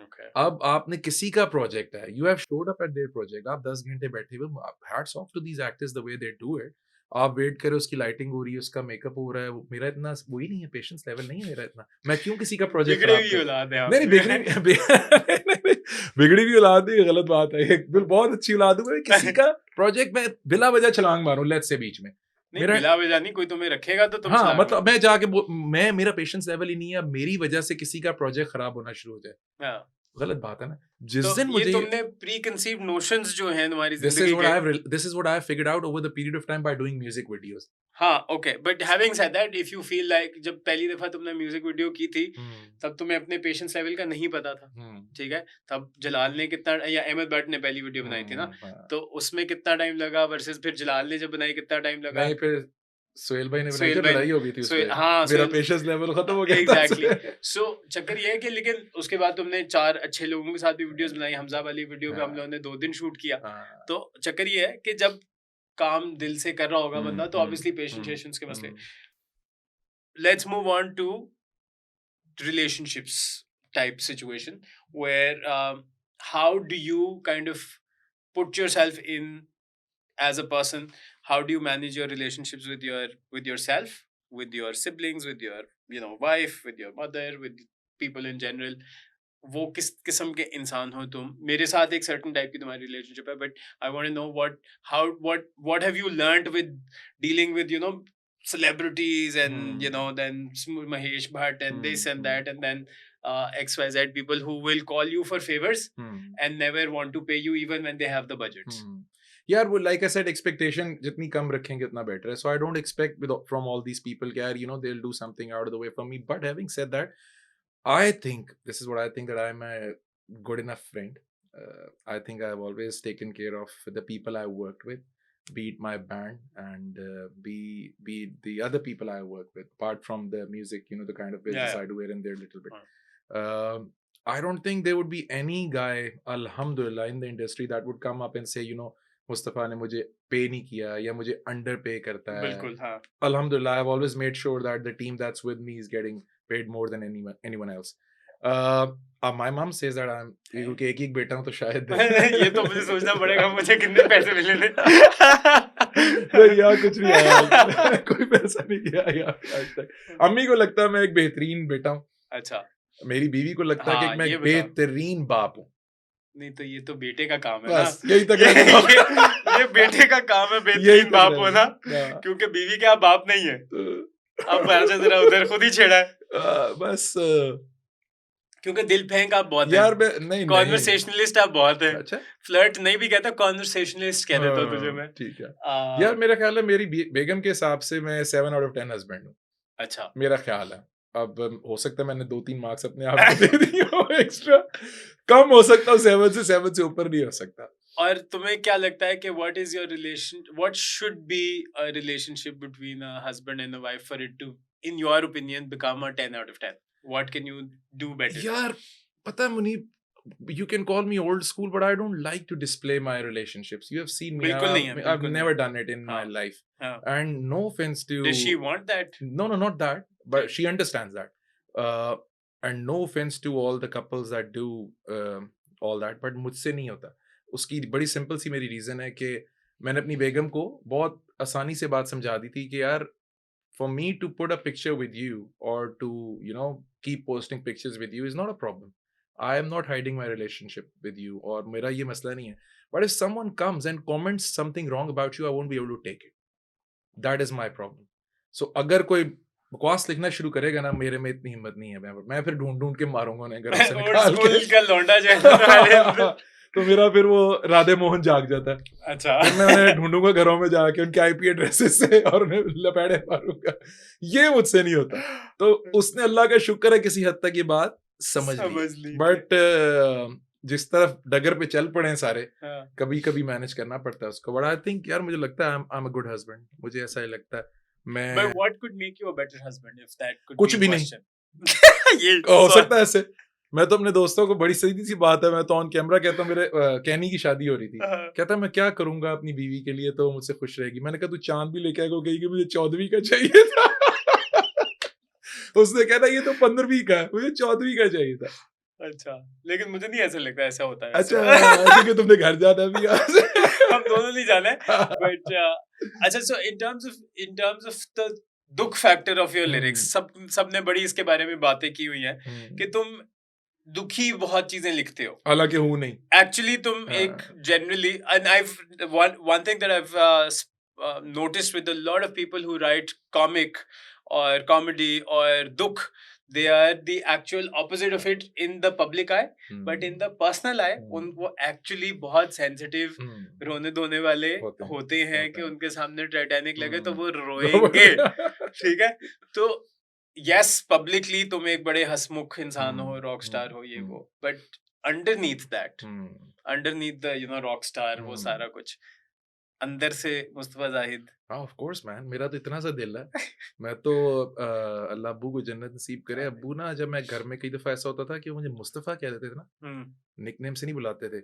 Okay. अब आपने किसी का प्रोजेक्ट है, you have showed up at their project, आप 10 घंटे बैठे हुए, hats off to these actors the way they do it. आप वेट करो, उसकी लाइटिंग हो रही है, उसका मेकअप हो रहा है, मेरा इतना वही नहीं है, पेशेंस लेवल नहीं है मेरा इतना। मैं क्यों किसी का प्रोजेक्ट बिगड़े खराब हुई करूं? औलाद है नहीं नहीं, आपकी। बिगड़ी हुई औलाद नहीं, गलत बात है, एक बहुत अच्छी औलाद हूं मैं, किसी का प्रोजेक्ट मैं बिला वजह छलांग मारूं लेट्स से बीच में, नहीं मेरा बिला वजह नहीं, कोई तुम्हें रखेगा तो तुम हाँ छलांग मतलब मारोगे। मैं जाके मैं, मेरा पेशेंस लेवल ही नहीं है, अब मेरी वजह से किसी का प्रोजेक्ट खराब होना शुरू हो जाए, हाँ, गलत बात है ना। जिस तो दिन ये मुझे तुमने प्री कंसीव्ड नोशंस जो हैं तुम्हारी this is जिंदगी what के। this is what I have figured out over the period of time by doing music videos. हाँ okay, but having said that, if you feel like जब पहली दफा तुमने म्यूजिक वीडियो की थी तब तुम्हें अपने पेशेंस लेवल का नहीं पता था, ठीक है, तब जलाल ने कितना, या अहमद भट्ट ने पहली वीडियो बनाई थी ना, तो उसमें कितना टाइम लगा वर्सेस फिर जलाल ने जब बनाई कितना टाइम लगा? नहीं, फिर सोहेल भाई ने बनाई, सोहेल जो भाई लड़ाई हो गई थी उसपे, हाँ मेरा पेशेंस लेवल खत्म हो गया था एग्जैक्टली। उससे। सो चक्कर ये है कि लेकिन उसके बाद तुमने 4 अच्छे लोगों के साथ भी वीडियोस बनाई, हमजा वाली वीडियो पे हम लोगों ने 2 दिन शूट किया। तो चक्कर ये है कि जब काम दिल से कर रहा होगा बंदा तो ऑब्वियसली पेशेंस के मसले। Let's move on to relationships type situation where how do you kind of put yourself in as a person? How do you manage your relationships with yourself, with your siblings, with your wife, with your mother, with people in general? वो किस किस्म के इंसान हो तुम? मेरे साथ एक सर्टेन टाइप की तुम्हारी रिलेशनशिप है, but I want to know what have you learned with dealing with celebrities and then Mahesh Bhatt and this and that and then XYZ people who will call you for favors and never want to pay you even when they have the budgets. यार वो like I said, expectation जितनी कम रखेंगे उतना better है, so I don't expect from all these people कि यार they'll do something out of the way for me, but having said that, I think this is what I think, that I'm a good enough friend. I think I've always taken care of the people I worked with, be it my band and be it the other people I work with, apart from the music, the kind of business I do here and there a little bit. I don't think there would be any guy, alhamdulillah, in the industry that would come up and say, Mustafa ने मुझे पे नहीं किया या मुझे under पे करता है. बिल्कुल हाँ. Alhamdulillah, I've always made sure that the team that's with me is getting paid more than anyone else. My mom says that I'm क्योंकि एक ही बेटा हूँ तो शायद ये तो मुझे सोचना पड़ेगा मुझे कितने पैसे मिले थे. नहीं यार कुछ नहीं आया, कोई पैसा नहीं किया यार आज तक. अम्मी को लगता है मैं एक बेहतरीन बेटा हूँ. अच्छा. मेरी बीवी को लगता है कि मैं एक बेहतरीन बाप हूँ. नहीं तो ये तो बेटे का काम है ना. यही तक ये बेटे का काम है बेहतरीन बाप होना, क्योंकि बीवी के आप बाप नहीं है. अब जरा उधर खुद ही छेड़ा है बस क्योंकि दिल फेंक आप बहुत यार. नहीं कॉन्वर्सेशनलिस्ट आप बहुत है. अच्छा, फ्लर्ट नहीं भी कहता, कॉन्वर्सेशनलिस्ट कह देता हूं तुझे मैं. ठीक है यार. मेरा ख्याल है मेरी बेगम के हिसाब से मैं 7 out of 10 हस्बैंड हूँ. अच्छा. मेरा ख्याल है अब हो सकता है मैंने 2-3 मार्क्स अपने आप को दे दिए हो एक्स्ट्रा, कम हो सकता हूँ 7 से ऊपर नहीं हो सकता। और तुम्हें क्या लगता है कि what should be a relationship between a husband and a wife for it to, in your opinion, become a 10 out of 10? What can you do better? यार पता है Munib, you can call me old school, but I don't like to display my relationships. You have seen me. बिल्कुल नहीं है, I've बिल्कुल never नहीं। done it in my हाँ, life. हाँ। And no offense to. Does she want that? No, not that. But Okay. she understands that. And no offense to all the couples that do all that. But मुझसे नहीं होता। उसकी बड़ी simple सी मेरी reason है कि मैंने अपनी बेगम को बहुत आसानी से बात समझा दी थी कि यार, for me to put a picture with you or to, you know, keep posting pictures with you is not a problem. I am not hiding my relationship with you, और मेरा ये मसला नहीं है. But if someone comes and comments something wrong about you, I won't be able to take it. That is my problem. So अगर कोई बकवास लिखना शुरू करेगा ना, मेरे में इतनी हिम्मत नहीं है, मैं फिर ढूंढ के मारूंगा उन्हें घरों से Old निकाल school के। का लौंडा जो है तुम्हारे अंदर। तो मेरा फिर वो राधे मोहन जाग जाता है। अच्छा। फिर मैं उन्हें ढूंढूंगा घरों में जाके उनके आईपी एड्रेसेस से और उन्हें लपेड़े मारूंगा। ये मुझसे नहीं होता। तो उसने अल्लाह का शुक्र है किसी हद तक ये बात समझ ली। बट जिस तरफ डगर पे चल पड़े हैं सारे, कभी कभी मैनेज करना पड़ता है उसको। बट आई थिंक यार, मुझे लगता है आई एम अ गुड हस्बैंड। मुझे ऐसा ही लगता है। मैं But what could make you a better husband if that could कुछ be a भी नहीं। question? ये हो सकता है ऐसे। मैं तो अपने दोस्तों को, बड़ी सीधी सी बात है, मैं तो ऑन कैमरा कहता हूँ, मेरे कहनी की शादी हो रही थी, कहता मैं क्या करूंगा अपनी बीवी के लिए तो मुझसे खुश रहेगी। मैंने कहा तू चांद भी लेके आएगा, कही कि मुझे 14वीं का चाहिए था। उसने कहता ये तो 15वीं का है, मुझे 14वीं का चाहिए था। अच्छा, लेकिन मुझे नहीं ऐसा लगता ऐसा होता है। अच्छा, क्योंकि तुमने घर जाना भी हम दोनों नहीं जाना है। बट अच्छा, सो इन टर्म्स ऑफ द दुख फैक्टर ऑफ योर लिरिक्स, सबने बड़ी इसके बारे में बातें की हुई हैं कि तुम दुखी बहुत चीजें लिखते हो, हालांकि हूं नहीं। एक्चुअली तुम एक generally, and one thing that I've noticed with a lot of people who write comic or comedy or dukh, they are the actual opposite of it in the public eye, but in the personal eye वो actually बहुत sensitive, रोने धोने वाले होते हैं कि उनके सामने टाइटैनिक लगे तो वो रोएंगे। ठीक है, तो yes, publicly तुम एक बड़े हंसमुख इंसान हो, रॉक स्टार हो, ये वो, but underneath that, underneath the rock star, वो सारा कुछ अंदर से Mustafa Zahid. Of course man, मेरा तो इतना सा दिल है। मैं तो अल्लाह अब्बू को जन्नत नसीब करे। अब्बू ना, जब मैं घर में कई दफा ऐसा होता था कि मुझे मुस्तफा कह देते थे ना, निकनेम से नहीं बुलाते थे,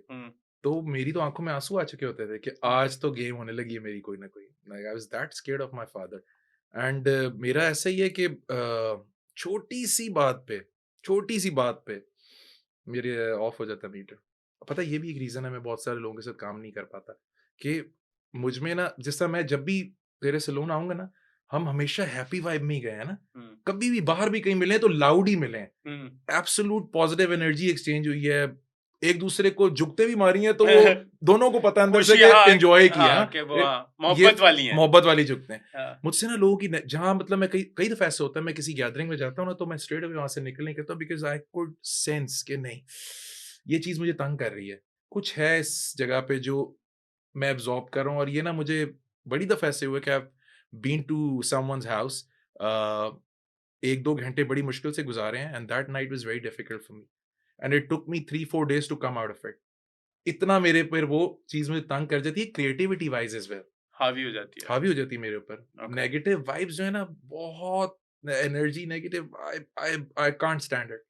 तो मेरी तो आंखों में आंसू आ चुके होते थे कि आज तो गेम होने लगी है मेरी कोई ना कोई। I was that scared of my father. And मेरा ऐसा ही है कि छोटी सी बात पे मेरे ऑफ हो जाता है मीटर। पता है, ये भी एक रीजन है मैं बहुत सारे लोगों के साथ काम नहीं कर पाता कि मुझ में ना, जिस तरह मैं जब भी तेरे सैलून आऊंगा ना, हम हमेशा हैप्पी वाइब में ही गए हैं ना। कभी भी बाहर भी कहीं मिले तो लाउड ही मिले। एब्सोल्यूट पॉजिटिव एनर्जी एक्सचेंज हुई है, एक दूसरे को झुकते भी मारी है तो वो दोनों को पता अंदर से कि एंजॉय किया, मोहब्बत वाली झुकते हैं। मुझसे ना लोगों की जहां, मतलब मैं कई दफा ऐसा होता है, मैं किसी गैदरिंग में जाता हूँ ना, तो मैं स्ट्रेट अवे वहां से निकल नहीं करता, बिकॉज आई कुड सेंस कि नहीं, ये चीज मुझे तंग कर रही है, कुछ है इस जगह पे जो मैं एब्जॉर्ब कर रहा हूँ। और ये ना मुझे बड़ी दफा ऐसे हुआ कि I have been to someone's house, 1-2 घंटे बड़ी मुश्किल से गुजारे हैं, and that night was very difficult for me and it took me 3-4 days to come out of it. इतना मेरे पर वो चीज मुझे तंग कर जाती है, क्रिएटिविटी वाइज एज वेल हावी हो जाती है मेरे ऊपर। नेगेटिव वाइब्स जो है ना, बहुत energy negative, I can't stand it.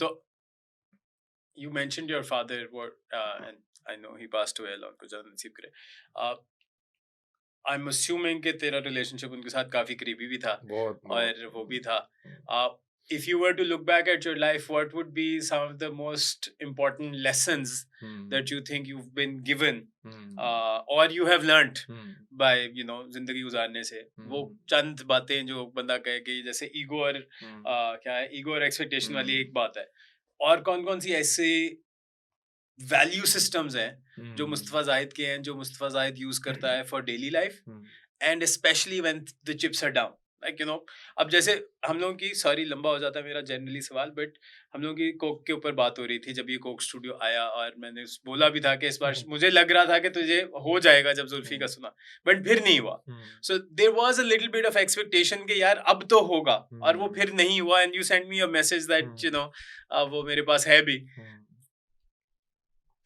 तो you mentioned your father, and I know he passed away, अल्लाह उनको जन्नत नसीब करे। I'm assuming कि तेरा relationship उनके साथ काफी करीबी भी था और वो भी था। If you were to look back at your life, what would be some of the most important lessons that you think you've been given or you have learnt by जिंदगी गुजारने से? वो चंद बातें जो बंदा कहे कि जैसे ईगो और क्या है, ईगो और एक्सपेक्टेशन वाली एक बात है, और कौन कौन सी ऐसे वैल्यू सिस्टम्स हैं जो मुस्तफा जाहिद के हैं, जो मुस्तफा जाहिद यूज करता है for daily life, and specially when the chips are down, like अब जैसे हम लोगों की, सॉरी लंबा हो जाता है मेरा जनरली सवाल, बट हम लोगों की कोक के ऊपर बात हो रही थी जब ये कोक स्टूडियो आया, और मैंने बोला भी था कि इस बार मुझे लग रहा था कि तुझे हो जाएगा जब जुल्फी का सुना, बट फिर नहीं हुआ. So there was a little bit of expectation कि यार अब तो होगा, और वो फिर नहीं हुआ. And you send me a message that वो मेरे पास है भी.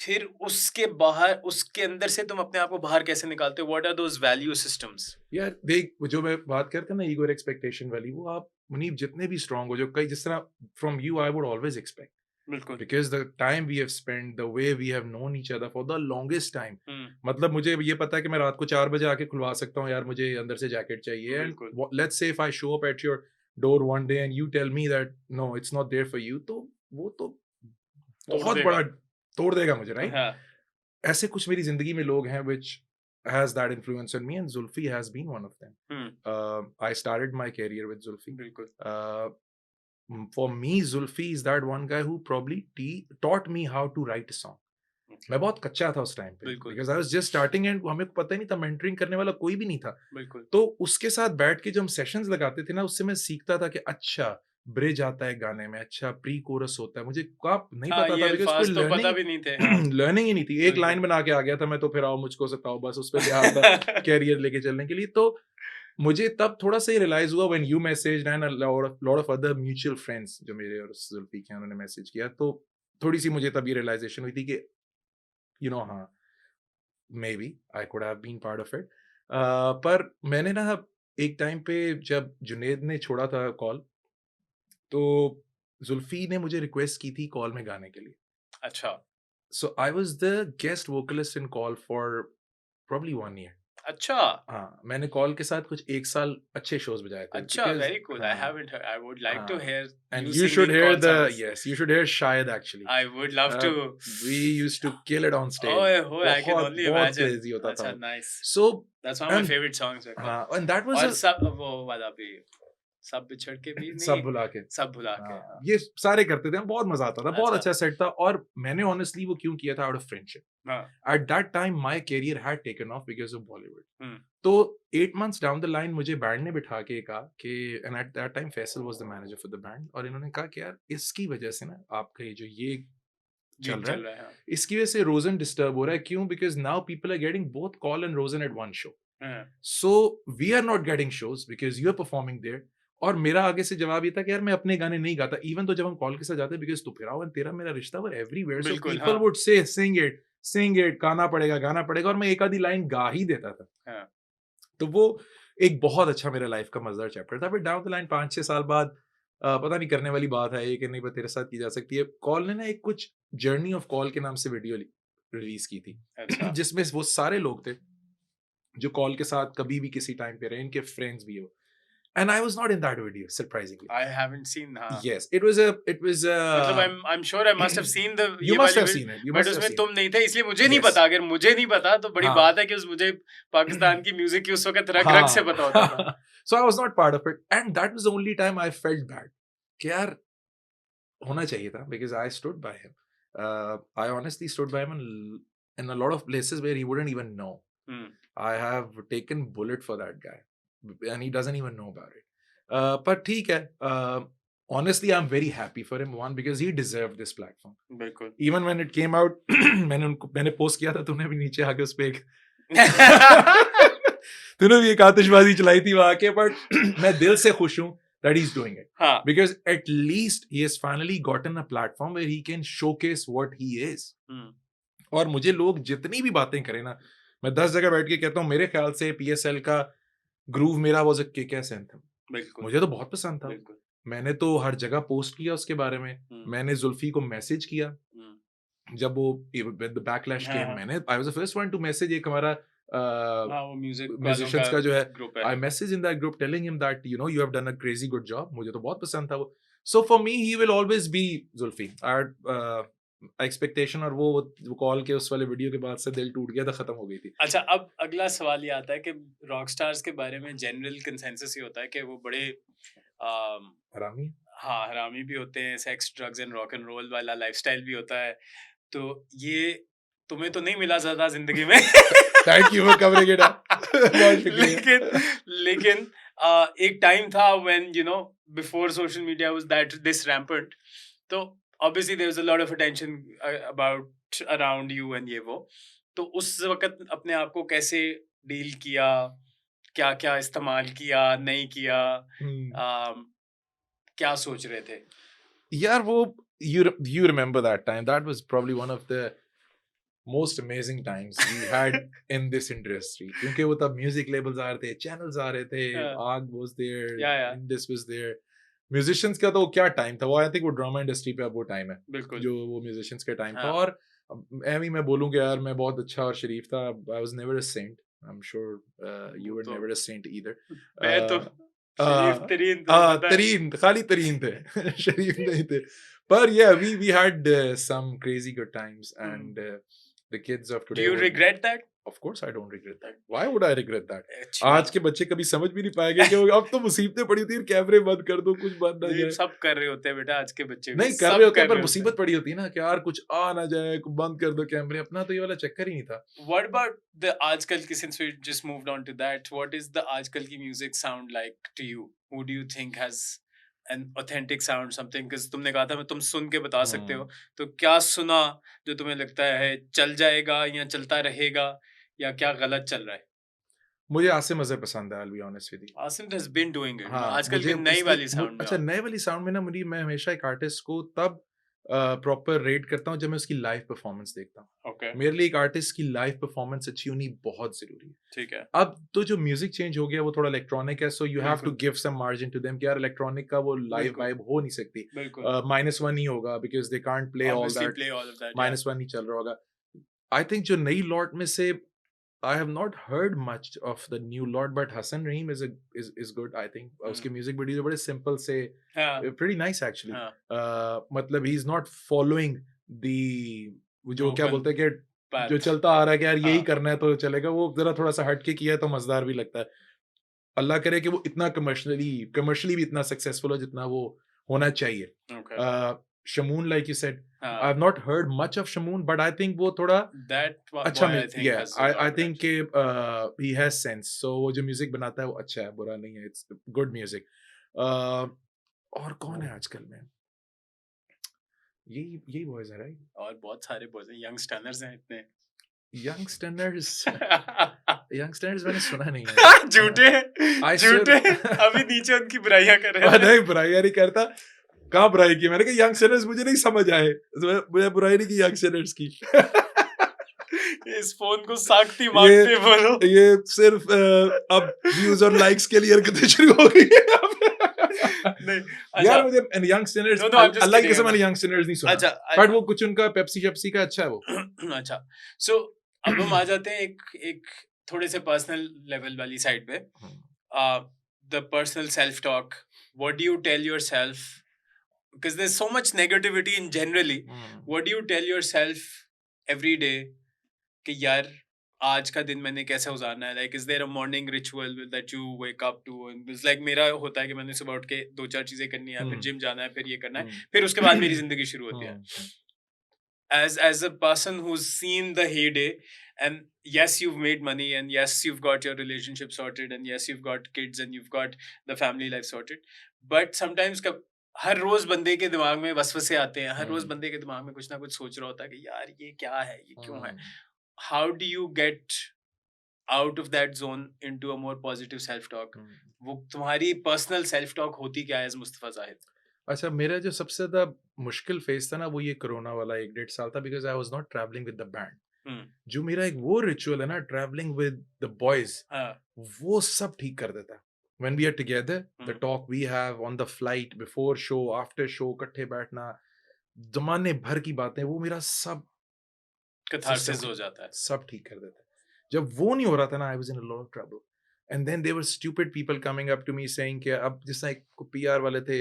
फिर उसके बाहर, उसके अंदर से तुम अपने आप को बाहर कैसे निकालते हो? What are those value systems? यार देख, जो मैं बात करता ना ईगो और एक्सपेक्टेशन वाली, वो आप मुनीब जितने भी स्ट्रांग हो, जो कई जिस तरह from you I would always expect, बिल्कुल. because the time we have spent, the way we have known each other for the longest time, मतलब मुझे ये पता है कि मैं रात को 4 बजे आके खुलवा सकता हूँ, यार मुझे अंदर से जैकेट चाहिए, and let's say if I show up at your door one day and you tell me that no it's not there for you, तो वो तो बहुत बड़ा तोड़ देगा मुझे, राइट? ऐसे कुछ मेरी जिंदगी में लोग हैं which has that influence on me, and Zulfi has been one of them. I started my career with Zulfi. बिल्कुल. For me, Zulfi is that one guy who probably taught me how to write a song. मैं बहुत कच्चा था उस time पे, because I was just starting and हमें पता ही नहीं था, मेंटरिंग करने वाला कोई भी नहीं था. बिल्कुल. तो उसके साथ बैठ के जो हम सेशंस लगाते थे ना, उससे मैं सीखता था कि अच्छा ब्रिज आता है गाने में, अच्छा प्री कोरस होता है. मुझे कब नहीं पता था, बिकॉज़ कोई तो पता भी नहीं थे. लर्निंग ही नहीं थी. एक लाइन बना के आ गया था मैं, तो फिर आओ मुझको सताओ, बस उस पे ध्यान था कैरियर लेके चलने के लिए. तो मुझे तब थोड़ा सा ही रियलाइज हुआ when you messaged and lot of other mutual friends जो मेरे और जुल्फी के, उन्होंने मैसेज किया, तो थोड़ी सी मुझे तब ये रियलाइजेशन हुई थी कि हाँ, maybe I could have been part of it. पर मैंने ना एक टाइम पे जब जुनेद ने छोड़ा था कॉल, तो जुल्फी ने मुझे रिक्वेस्ट की थी कॉल में गाने के लिए. अच्छा. So I was the guest vocalist in Call for probably 1 year. अच्छा. हाँ, मैंने कॉल के साथ कुछ 1 साल अच्छे शोज बजाए थे. अच्छा, very cool. I haven't heard. I would like to hear and you you should singing hear call songs. yes, you should hear Shayad actually. I would love to. We used to kill it on stage. Oh, I can only बहुत imagine. crazy होता था. अच्छा, nice. So that's one of my favorite songs. हाँ, and that was और सब वो वाला भी, सब बिछड़ के भी नहीं, सब भुला के, सब भुला के. ये सारे करते थे, बहुत मजा आता था, बहुत अच्छा सेट था. और मैंने ऑनेस्टली वो क्यों किया था? Out of friendship. Eight that time my career had taken of because of Bollywood. तो 8 months डाउन द लाइन मुझे बैंड ने बिठा के कहा कि, and at that time Faisal was the manager for the band, और इन्होंने कहा कि यार इसकी वजह से ना आपका ये जो ये चल रहा है, इसकी वजह से रोजन डिस्टर्ब हो रहा है. क्यों? Because now people are getting both Call and Roxen at one show. So we are not getting shows because you are performing there. और मेरा आगे से जवाब ये था कि यार मैं अपने गाने नहीं गाता, इवन तो जब हम कॉल के साथ जाते, बिकॉज तू फिर आओ तेरा मेरा रिश्ता were everywhere, so people would say sing it, गाना पड़ेगा, और मैं एक आधी लाइन गा ही देता था. तो वो एक बहुत अच्छा मेरा लाइफ का मजेदार चैप्टर था. फिर डाउन द लाइन 5-6 साल बाद पता नहीं करने वाली बात है ये कि नहीं, पर तेरे साथ की जा सकती है. कॉल ने ना एक कुछ जर्नी ऑफ कॉल के नाम से वीडियो रिलीज की थी. जिसमें वो सारे लोग थे जो कॉल के साथ कभी भी किसी टाइम पे रहे, इनके फ्रेंड्स भी हो. And I was not in that video, surprisingly. I haven't seen. Yes, it was. मतलब I'm sure I must have seen the. You must have seen it. But उसमें तुम नहीं थे, इसलिए मुझे नहीं पता. अगर मुझे नहीं पता तो बड़ी बात है कि मुझे पाकिस्तान की म्यूजिक की उस वक्त रग से पता होता था. So I was not part of it, and that was the only time I felt bad. कि यार होना चाहिए था, because I stood by him. I honestly stood by him in a lot of places where he wouldn't even know. I have taken bullet for that guy. And he doesn't even know about it. But ठीक है. Honestly, I'm very happy for him. One, because he deserved this platform. बिल्कुल. Even when it came out, मैंने post किया था, तूने भी नीचे आके उस पे एक तूने भी एक आतिशबाजी चलाई थी वहां के, but मैं दिल से खुश हूँ that he's doing it. Because at least he has finally gotten a platform where he can showcase what he is. और मुझे लोग जितनी भी बातें करें ना, मैं 10 जगह बैठ के कहता हूँ, मेरे ख्याल से PSL का ग्रूव मेरा वाज अ किक-एस एंथम. मुझे तो बहुत पसंद था. मैंने तो हर जगह पोस्ट किया उसके बारे में. मैंने जुल्फी को मैसेज किया जब वो द बैकलैश केम. मैंने आई was the first one two message. एक हमारा वो म्यूजिशियंस का जो है, I message in that group telling him that you have done a crazy good job. मुझे तो बहुत पसंद था वो. So for me he will always B Zulfi. Expectation और वो कॉल के उस वाले वीडियो के बाद से दिल टूट गया था, खत्म हो गई थी. अच्छा, अब अगला सवाल ये आता है कि रॉक स्टार्स के बारे में जनरल कंसेंसस ये होता है कि वो बड़े हरामी. हाँ, हरामी भी होते हैं. Sex, drugs and rock and roll वाला लाइफस्टाइल भी होता है. तो ये तुम्हें तो नहीं मिला ज्यादा जिंदगी में. Thank you for covering it up. लेकिन एक टाइम था when before social media was that this rampant, तो obviously there was a lot of attention about around you and ये वो, तो उस वक्त अपने आप को कैसे डील किया, क्या क्या इस्तेमाल किया, नहीं किया, क्या सोच रहे थे? यार वो you remember that time, that was probably one of the most amazing times we had in this industry, क्योंकि वो तब म्यूजिक लेबल्स आ रहे थे, चैनल्स आ रहे थे, आग was there, Yeah. Indus was there, musicians का तो वो क्या टाइम था, वो आई थिंक वो ड्रामा इंडस्ट्री पे अब वो टाइम है बिल्कुल जो वो म्यूजिशियंस का टाइम था। हाँ। और एमी मैं बोलूँगा यार मैं बहुत अच्छा और शरीफ था, I was never a saint, I am sure you were तो- नेवर अ सेंट ईदर। मैं तो शरीफ तरीन था, पता है। तरीन, खाली तरीन थे शरीफ नहीं थे, पर yeah we had some crazy good times and the kids of Do today you regret that? of course I don't regret that, why would I regret that? अच्छी आज बात। के बच्चे कभी समझ भी नहीं पाएंगे कि अब तो मुसीबतें पड़ी होती है, कैमरे बंद कर दो, कुछ बंद ना नहीं, जाए, सब कर रहे होते हैं बेटा, आज के बच्चे भी नहीं कर सब रहे होते हैं, कर पर रहे मुसीबत पड़ी होती है ना कि यार कुछ आ ना जाए, बंद कर दो कैमरे, अपना तो ये वाला चक्कर ही नहीं था। What about the आजकल की, since we just moved on to that, what is the आजकल की music sound like to you? Who do you think has an authentic sound, something? Because तुमने कहा था मैं तुम सुन के बता सकते हो, तो क्या सुना जो तुम्हें लगता है चल जाएगा या चलता रहेगा, या क्या गलत चल रहा है? मुझे आसिम अजहर पसंद है, I'll be honest with you। Asim has been doing it। हाँ, आजकल मुझे की नई इसकी वाली साउंड में अच्छा आओ। नए वाली साउंड में ना मैं हमेशा एक आर्टिस्ट को तब प्रॉपर रेट करता हूँ जब मैं उसकी लाइव परफॉर्मेंस देखता हूँ। Okay, मेरे लिए एक आर्टिस्ट की लाइव परफॉर्मेंस अच्छी होनी बहुत जरूरी है। ठीक है। अब तो जो म्यूजिक चेंज हो गया वो थोड़ा इलेक्ट्रॉनिक है, सो यू हैव टू बिल्कुल। Give some margin to them कि यार इलेक्ट्रॉनिक का वो लाइव बिल्कुल। वाइब हो नहीं सकती, बिल्कुल। -1 ही होगा because they can't play all Obviously that, play all of that, yeah। -1 ही चल रहा होगा। आई थिंक जो नई लॉट में से I have not heard much of the new lot, but Hassan Rahim is good, I think। उसके music video बड़े simple से हाँ, pretty nice actually। हाँ। मतलब he's not following the जो क्या Normal बोलते हैं कि path। जो चलता आ रहा है कि यार यही हाँ। करना है तो चलेगा, वो जरा थोड़ा सा हटके किया है तो मजेदार भी लगता है। अल्लाह करे कि वो इतना कमर्शियली भी इतना सक्सेसफुल हो जितना वो होना चाहिए। Okay। Shamoon, like you said, हाँ। I've not heard much of Shamoon, but I think वो थोड़ा That अच्छा boy I think yeah, has a lot I of think potential। कि he has sense, so वो जो म्यूजिक बनाता है वो अच्छा है, बुरा नहीं है, it's good music। और कौन है आजकल में, यही बॉयज है राइट, और बहुत सारे boys हैं, young stunners हैं इतने। यंगस्टर्स मैंने सुना नहीं है। झूठे I झूठे swear- अभी नीचे उनकी बुराइयां कर रहे थे। नहीं बुराई नहीं करता, कहाँ बुराई की, मैंने कहा यंगस्टर्स मुझे नहीं समझ आए, मुझे बुराई नहीं की यंगस्टर्स की। इस फोन को साख्ती मांगते बोलो। ये सिर्फ अब व्यूज और लाइक्स के लिए हरकतें शुरू हो गई है नहीं, यार अच्छा। मुझे young Sinners, No, I'm just अल्लाह की kidding, कसम मैंने यंग सिनर्स नहीं सुना, अच्छा बट वो कुछ उनका पेप्सी शेप्सी का अच्छा है वो। अच्छा, सो अब हम आ जाते हैं एक थोड़े से पर्सनल लेवल वाली साइड पे। The personal self talk, what do you tell yourself, because there's so much negativity in generally, what do you tell yourself every day कि यार आज का दिन मैंने कैसे गुजारना है, like is there a morning ritual that you wake up to, and it's like मेरा होता है कि मैंने सुबह उठ के 2-4 चीजें करनी है, फिर जिम जाना है, फिर ये करना है, फिर उसके बाद मेरी जिंदगी शुरू होती है। as a person who's seen the heyday, and yes you've made money, and yes you've got your relationship sorted, and yes you've got kids, and you've got the family life sorted, but sometimes हर रोज बंदे के दिमाग में वसवसे आते हैं, हर रोज बंदे के दिमाग में कुछ ना कुछ सोच रहा होता है कि यार ये क्या है, ये क्यों है। How do you get out of that zone into a more positive self talk? वो तुम्हारी पर्सनल सेल्फ टॉक होती क्या है मुस्तफा जाहिद? अच्छा, मेरा जो सबसे ज्यादा मुश्किल फेज था ना वो ये कोरोना वाला 1-1.5 साल था, because I was not travelling with the band. जो मेरा एक वो रिचुअल है ना ट्रैवलिंग विद द बॉयज, वो सब ठीक कर देता है। When we are together, the talk we have on the flight, before show, after show, इकट्ठे बैठना, जमाने भर की बातें, वो मेरा सब कैथारसिस हो जाता है, सब ठीक कर देता है। जब वो नहीं हो रहा था ना, I was in a lot of trouble, and then there were stupid people coming up to me saying कि अब जिस तरह को PR वाले थे,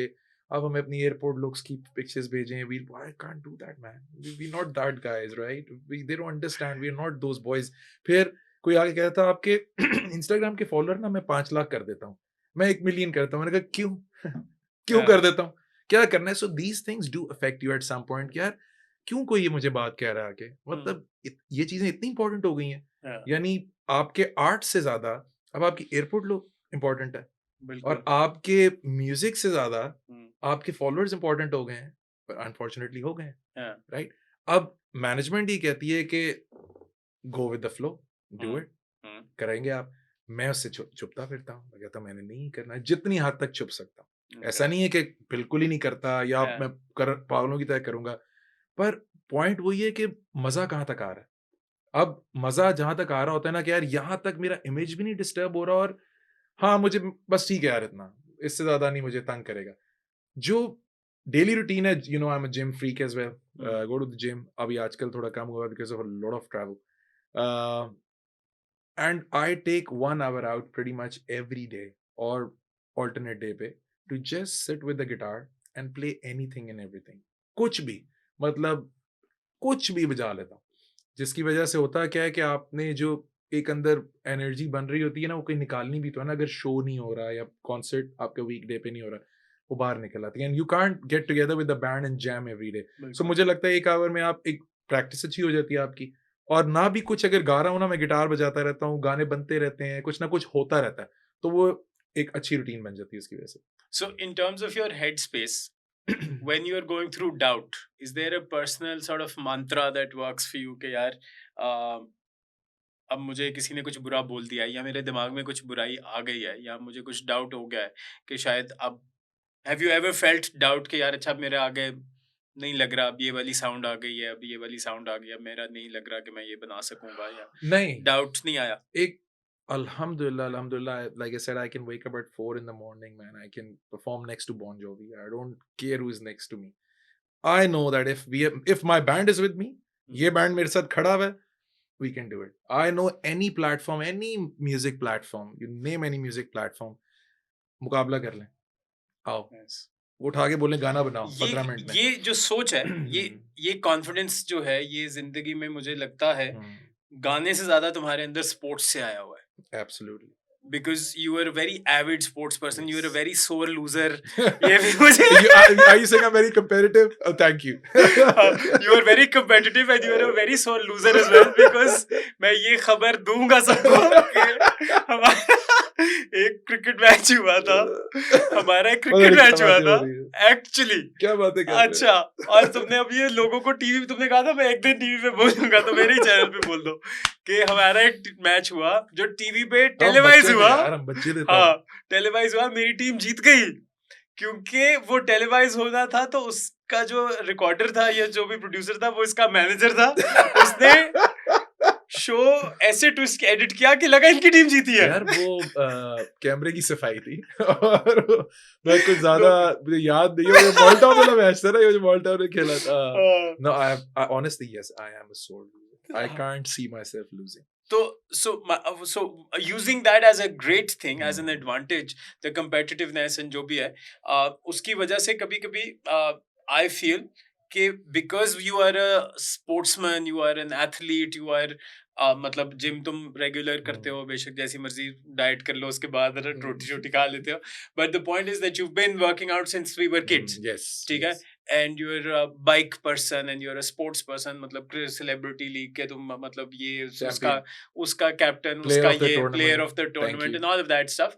अब हमें अपनी एयरपोर्ट लुक्स की पिक्चर्स भेजें, I can't do that man, we not that guys, right? They don't understand, we are not those boys। फिर कोई आगे कहता था आपके इंस्टाग्राम के फॉलोअर ना मैं 5 लाख कर देता हूँ, मैं 1 मिलियन करता हूँ। मैंने कहा क्यों कर देता हूँ, क्या करना है? So these things do affect you at some point, यार क्यों कोई ये मुझे बात कह रहा है आके, मतलब ये चीजें इतनी इंपॉर्टेंट हो गई हैं, यानी आपके आर्ट से ज्यादा अब आपकी एयरपोर्ट लो इम्पोर्टेंट है। बिल्कुल। और आपके म्यूजिक से ज्यादा हम्म, आपके फॉलोअर्स इंपॉर्टेंट हो गए हैं, पर अनफॉर्चुनेटली हो गए हैं, हाँ, राइट? अब मैनेजमेंट ही कहती है कि go with the flow, do hmm, it, करेंगे आप। मैं उससे छुपता फिरता हूँ, मैं कहता हूँ मैंने नहीं करना, जितनी हद तक छुप सकता हूँ। ऐसा नहीं है कि बिल्कुल ही नहीं करता या हाँ, मैं पागलों की तरह करूंगा, पर पॉइंट वही है कि मजा कहाँ तक आ रहा है। अब मजा जहां तक आ रहा होता है ना कि यार यहाँ तक मेरा इमेज भी नहीं डिस्टर्ब हो रहा, और हाँ मुझे बस ठीक है यार, इतना इससे ज्यादा नहीं मुझे तंग करेगा। जो डेली रूटीन है, you know I am a gym freak as well, go to the gym. अभी आजकल थोड़ा कम हुआ because of a lot of travel, and I take 1 hour out pretty much every day or alternate day पे to just sit with the guitar and play anything and everything. कुछ भी, मतलब कुछ भी बजा लेता हूँ, जिसकी वजह से होता क्या है कि आपने जो एक अंदर एनर्जी बन रही होती है ना, वो कहीं निकालनी भी तो है ना। अगर शो नहीं हो रहा या कॉन्सर्ट आपके वीक डे पे नहीं हो रहा, वो बाहर निकल आती है, and you can't get together with the band and jam every day. So बिल्कुल। मुझे लगता है 1 आवर में आप एक प्रैक्टिस अच्छी हो जाती है आपकी, और ना भी कुछ अगर गा रहा हूँ ना, मैं गिटार बजाता रहता हूँ, गाने बनते रहते हैं, कुछ ना कुछ होता रहता है, तो वो एक अच्छी रूटीन बन जाती है उसकी वजह So, in terms of your headspace, से। when you are going through doubt, is there a personal sort of mantra that works for you कि यार अब मुझे किसी ने कुछ बुरा बोल दिया है या मेरे दिमाग में कुछ बुराई आ गई है या मुझे कुछ डाउट हो गया है कि शायद अब have you ever felt doubt कि यार अच्छा अब मेरे आगे नहीं लग रहा, अब ये वाली साउंड आ गई है, अब ये वाली साउंड आ गई है, अब मेरा नहीं लग रहा कि मैं ये बना सकूंगा, या नहीं, डाउट नहीं आया? एक alhamdulillah, like I said, I can wake up at 4 in the morning, man. I can perform next to Bon Jovi. I don't care who is next to me. I know that if my band is with me, ये band मेरे साथ खड़ा हुआ है, we can do it. I know any platform, any music platform, you name any music platform, मुकाबला कर लें, आओ, Yes. वो उठा के बोले गाना बनाओ ये 15 मिनट में। ये जो सोच है, ये कॉन्फिडेंस जो है, ये जिंदगी में मुझे लगता है गाने से ज्यादा तुम्हारे अंदर स्पोर्ट्स से आया हुआ है, Absolutely. because you are a very avid sports person, you are a Yes. very sore loser. ये भी मुझे Are you saying I'm very competitive? Oh, thank you. you are very competitive and you are a very sore loser as well, because मैं ये खबर दूंगा सबको कि हमारा एक क्रिकेट मैच हुआ था, हमारा एक क्रिकेट मैच हुआ था एक्चुअली। क्या बातें कर रहे हो? अच्छा, और तुमने अब ये लोगों को टीवी, तुमने कहा था मैं एक दिन टीवी पे बोलूंगा, तो मेरे ही चैनल पे बोल दो कि हमारा एक मैच हुआ जो टीवी पे टेलीवाइज हुआ। हम बच्चे थे तब। हाँ, टेलीवाइज हुआ, मेरी टीम जीत गई क्योंकि वो टेलीवाइज होना था, तो उसका जो रिकॉर्डर था या जो भी प्रोड्यूसर था वो इसका मैनेजर था, उसने शो ऐसे ट्विस्ट एडिट किया कि लगा इनकी टीम जीती है। यार वो कैमरे की सफाई थी और मैं कुछ ज्यादा मुझे याद नहीं है, वो मॉल्टाउन वाला मैच था ना, ये जो मॉल्टाउन में खेला था। No, I honestly, yes, I am a sore loser. I can't see myself losing. So using that as a great thing, as an advantage, the competitiveness and जो भी है, उसकी वजह से कभी कभी I feel कि because you are a sportsman, you are an athlete, you are मतलब जिम तुम रेगुलर करते हो, बेशक जैसी मर्जी डाइट कर लो, उसके बाद रोटी शोटी खा लेते हो, but the point is that you've been working out since we were kids. Yes, ठीक है, and you're a bike person and you're a sports person, मतलब celebrity league के तुम मतलब ये उसका कैप्टन, उसका ये player of the tournament and all of that stuff,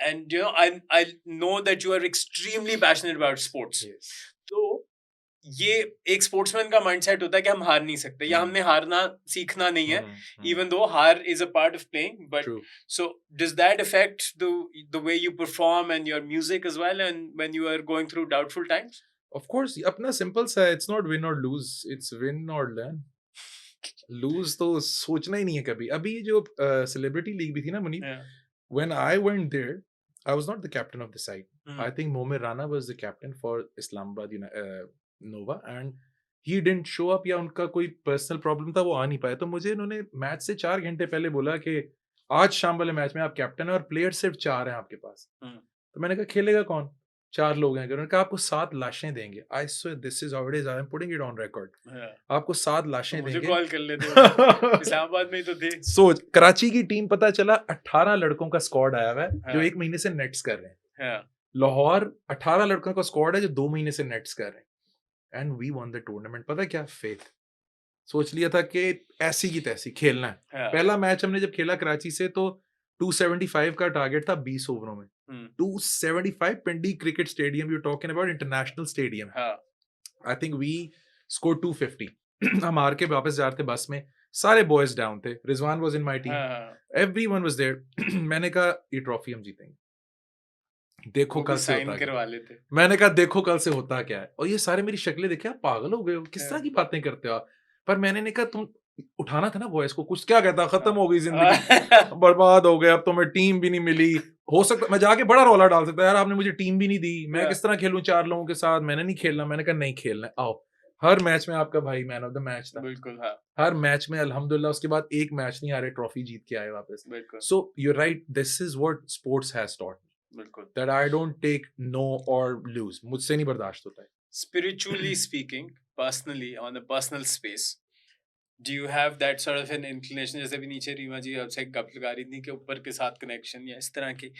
and you know I know that you are extremely passionate about sports. Yes. तो ये एक स्पोर्ट्समैन का माइंडसेट होता है कि हम हार नहीं सकते या हमने हारना सीखना नहीं है, even though हार is a part of playing, but True. so does that affect the way you perform and your music as well, and when you are going through doubtful times? Of course, अपना simple सा है, it's not win or lose, it's win or learn. Lose तो सोचना ही नहीं है कभी। अभी जो celebrity league भी थी ना Munib, when I went there, I was not the captain of the side. I think Momer Rana was the captain for Islamabad Nova, and he didn't show up, या उनका कोई पर्सनल प्रॉब्लम था, वो आ नहीं पाया। तो मुझे इन्होंने मैच से 4 घंटे पहले बोला कि आज शाम वाले मैच में आप कैप्टन हैं और प्लेयर सिर्फ 4 हैं आपके पास। तो मैंने कहा खेलेगा कौन? 4 लोग हैं। उन्होंने कहा आपको 7 लाशें देंगे। I swear this is how it is. I am putting it on record. आपको 7 लाशें तो देंगे। मुझे कॉल कर लेते हो, इस्लामाबाद में ही तो थे। सोच, कराची की टीम पता चला 18 लड़कों का स्क्वाड आया हुआ है जो 1 महीने से नेट्स कर रहे हैं। लाहौर 18 लड़कों का स्क्वाड है जो 2 महीने से नेट्स कर रहे हैं। And we won the tournament. पता क्या? फेथ। सोच लिया था कि ऐसी की तैसी खेलना है। पहला मैच हमने जब खेला कराची से, तो 275 का टारगेट था 20 ओवरों में। 275 Pindi cricket stadium, you're talking about international stadium. हाँ I think we scored 250. हम हार के वापस जा रहे थे बस में, सारे बॉयज डाउन थे. Rizwan was in my team, हाँ एवरीवन वाज देयर. मैंने कहा ये ट्रॉफी हम जीतेंगे, देखो वो भी कल से साइन होता क्या. करवा लेते मैंने कहा देखो कल से होता क्या है. और ये सारे मेरी शक्लें देखे, आप पागल हो गए हो, किस तरह की बातें करते हो आप. पर मैंने नहीं कहा, तुम उठाना था ना वॉइस को, कुछ क्या कहता, खत्म हो गई जिंदगी, बर्बाद हो गया, अब तो मैं टीम भी नहीं मिली. हो सकता मैं जाके बड़ा रौला डाल सकता यार, आपने मुझे टीम भी नहीं दी, मैं किस तरह खेलूं 4 लोगों के साथ, मैंने नहीं खेलना. मैंने कहा नहीं खेलना है, आओ. हर मैच में आपका भाई मैन ऑफ द मैच था, बिल्कुल हाँ हर मैच में अल्हम्दुलिल्लाह. उसके बाद एक मैच नहीं आ रहे, ट्रॉफी जीत के आए वापस. बिल्कुल so you right, this is what sports has taught बिल्कुल. that I don't take no or lose. मुझसे नहीं बर्दाश्त होता है. Spiritually speaking, personally, on a personal space, do you have that sort of an inclination? जैसे भी नीचे रीमा जी आपसे गप लगा रही थी कि ऊपर के साथ कनेक्शन या इस तरह की,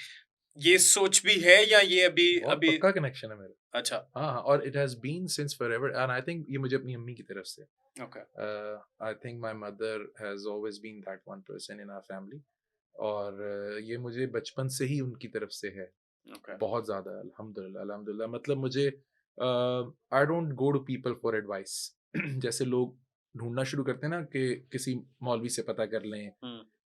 ये सोच भी है या ये अभी बहुत अभी पक्का कनेक्शन है मेरा. अच्छा हाँ हाँ, और it has been since forever, and I think ये मुझे अपनी अम्मी की तरफ से. okay I think my mother has always been that one person in our family. और ये मुझे बचपन से ही उनकी तरफ से है. okay बहुत ज्यादा अल्हम्दुलिल्लाह अल्हम्दुलिल्लाह. मतलब मुझे I don't go to people for advice. जैसे लोग ढूंढना शुरू करते हैं ना कि किसी मौलवी से पता कर लें,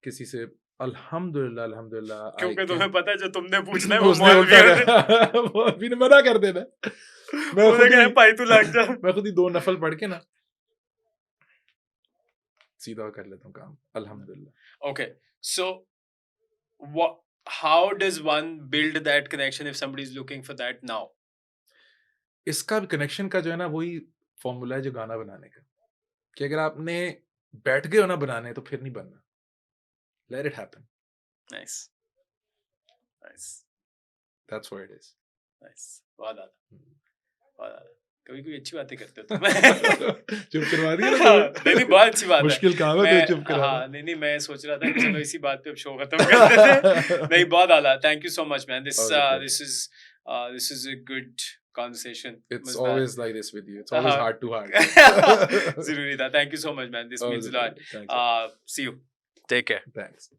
किसी से. अल्हम्दुलिल्लाह अल्हम्दुलिल्लाह, क्योंकि तुम्हें पता है जो तुमने पूछना है वो उसने मौलवी उल्टा है. मौलवी ने मना कर देना. मैं उन्होंने खुद कहा ही भाई तू लग जा. मैं खुद ही 2 नफल पढ़ के ना सीधा कर लेता हूँ काम, अल्हम्दुलिल्लाह. Okay, so what? How does one build that connection if somebody is looking for that now? इसका कनेक्शन का जो है ना, वही फॉर्मूला है जो गाना बनाने का, कि अगर आपने बैठ गए हो ना बनाने, तो फिर नहीं बनना. Let it happen. Nice, nice, that's what it is. nice. बहुत आला, बहुत आला. कभी कोई अच्छी बातें करते हो तुम. चुप करवा दिया ना. हाँ, नहीं बहुत अच्छी बात है. मुश्किल काम है मैं चुप करा. हाँ नहीं मैं सोच रहा था कि चलो इसी बात पे अब शो खत्म कर देते. नहीं बहुत आला. Thank you so much, man. This is a good conversation. It's मजेदार. always like this with you. It's always हाँ. heart to heart. जरूरी था. Thank you so much, man. This means a lot. Thanks. See you. Take care. Thanks.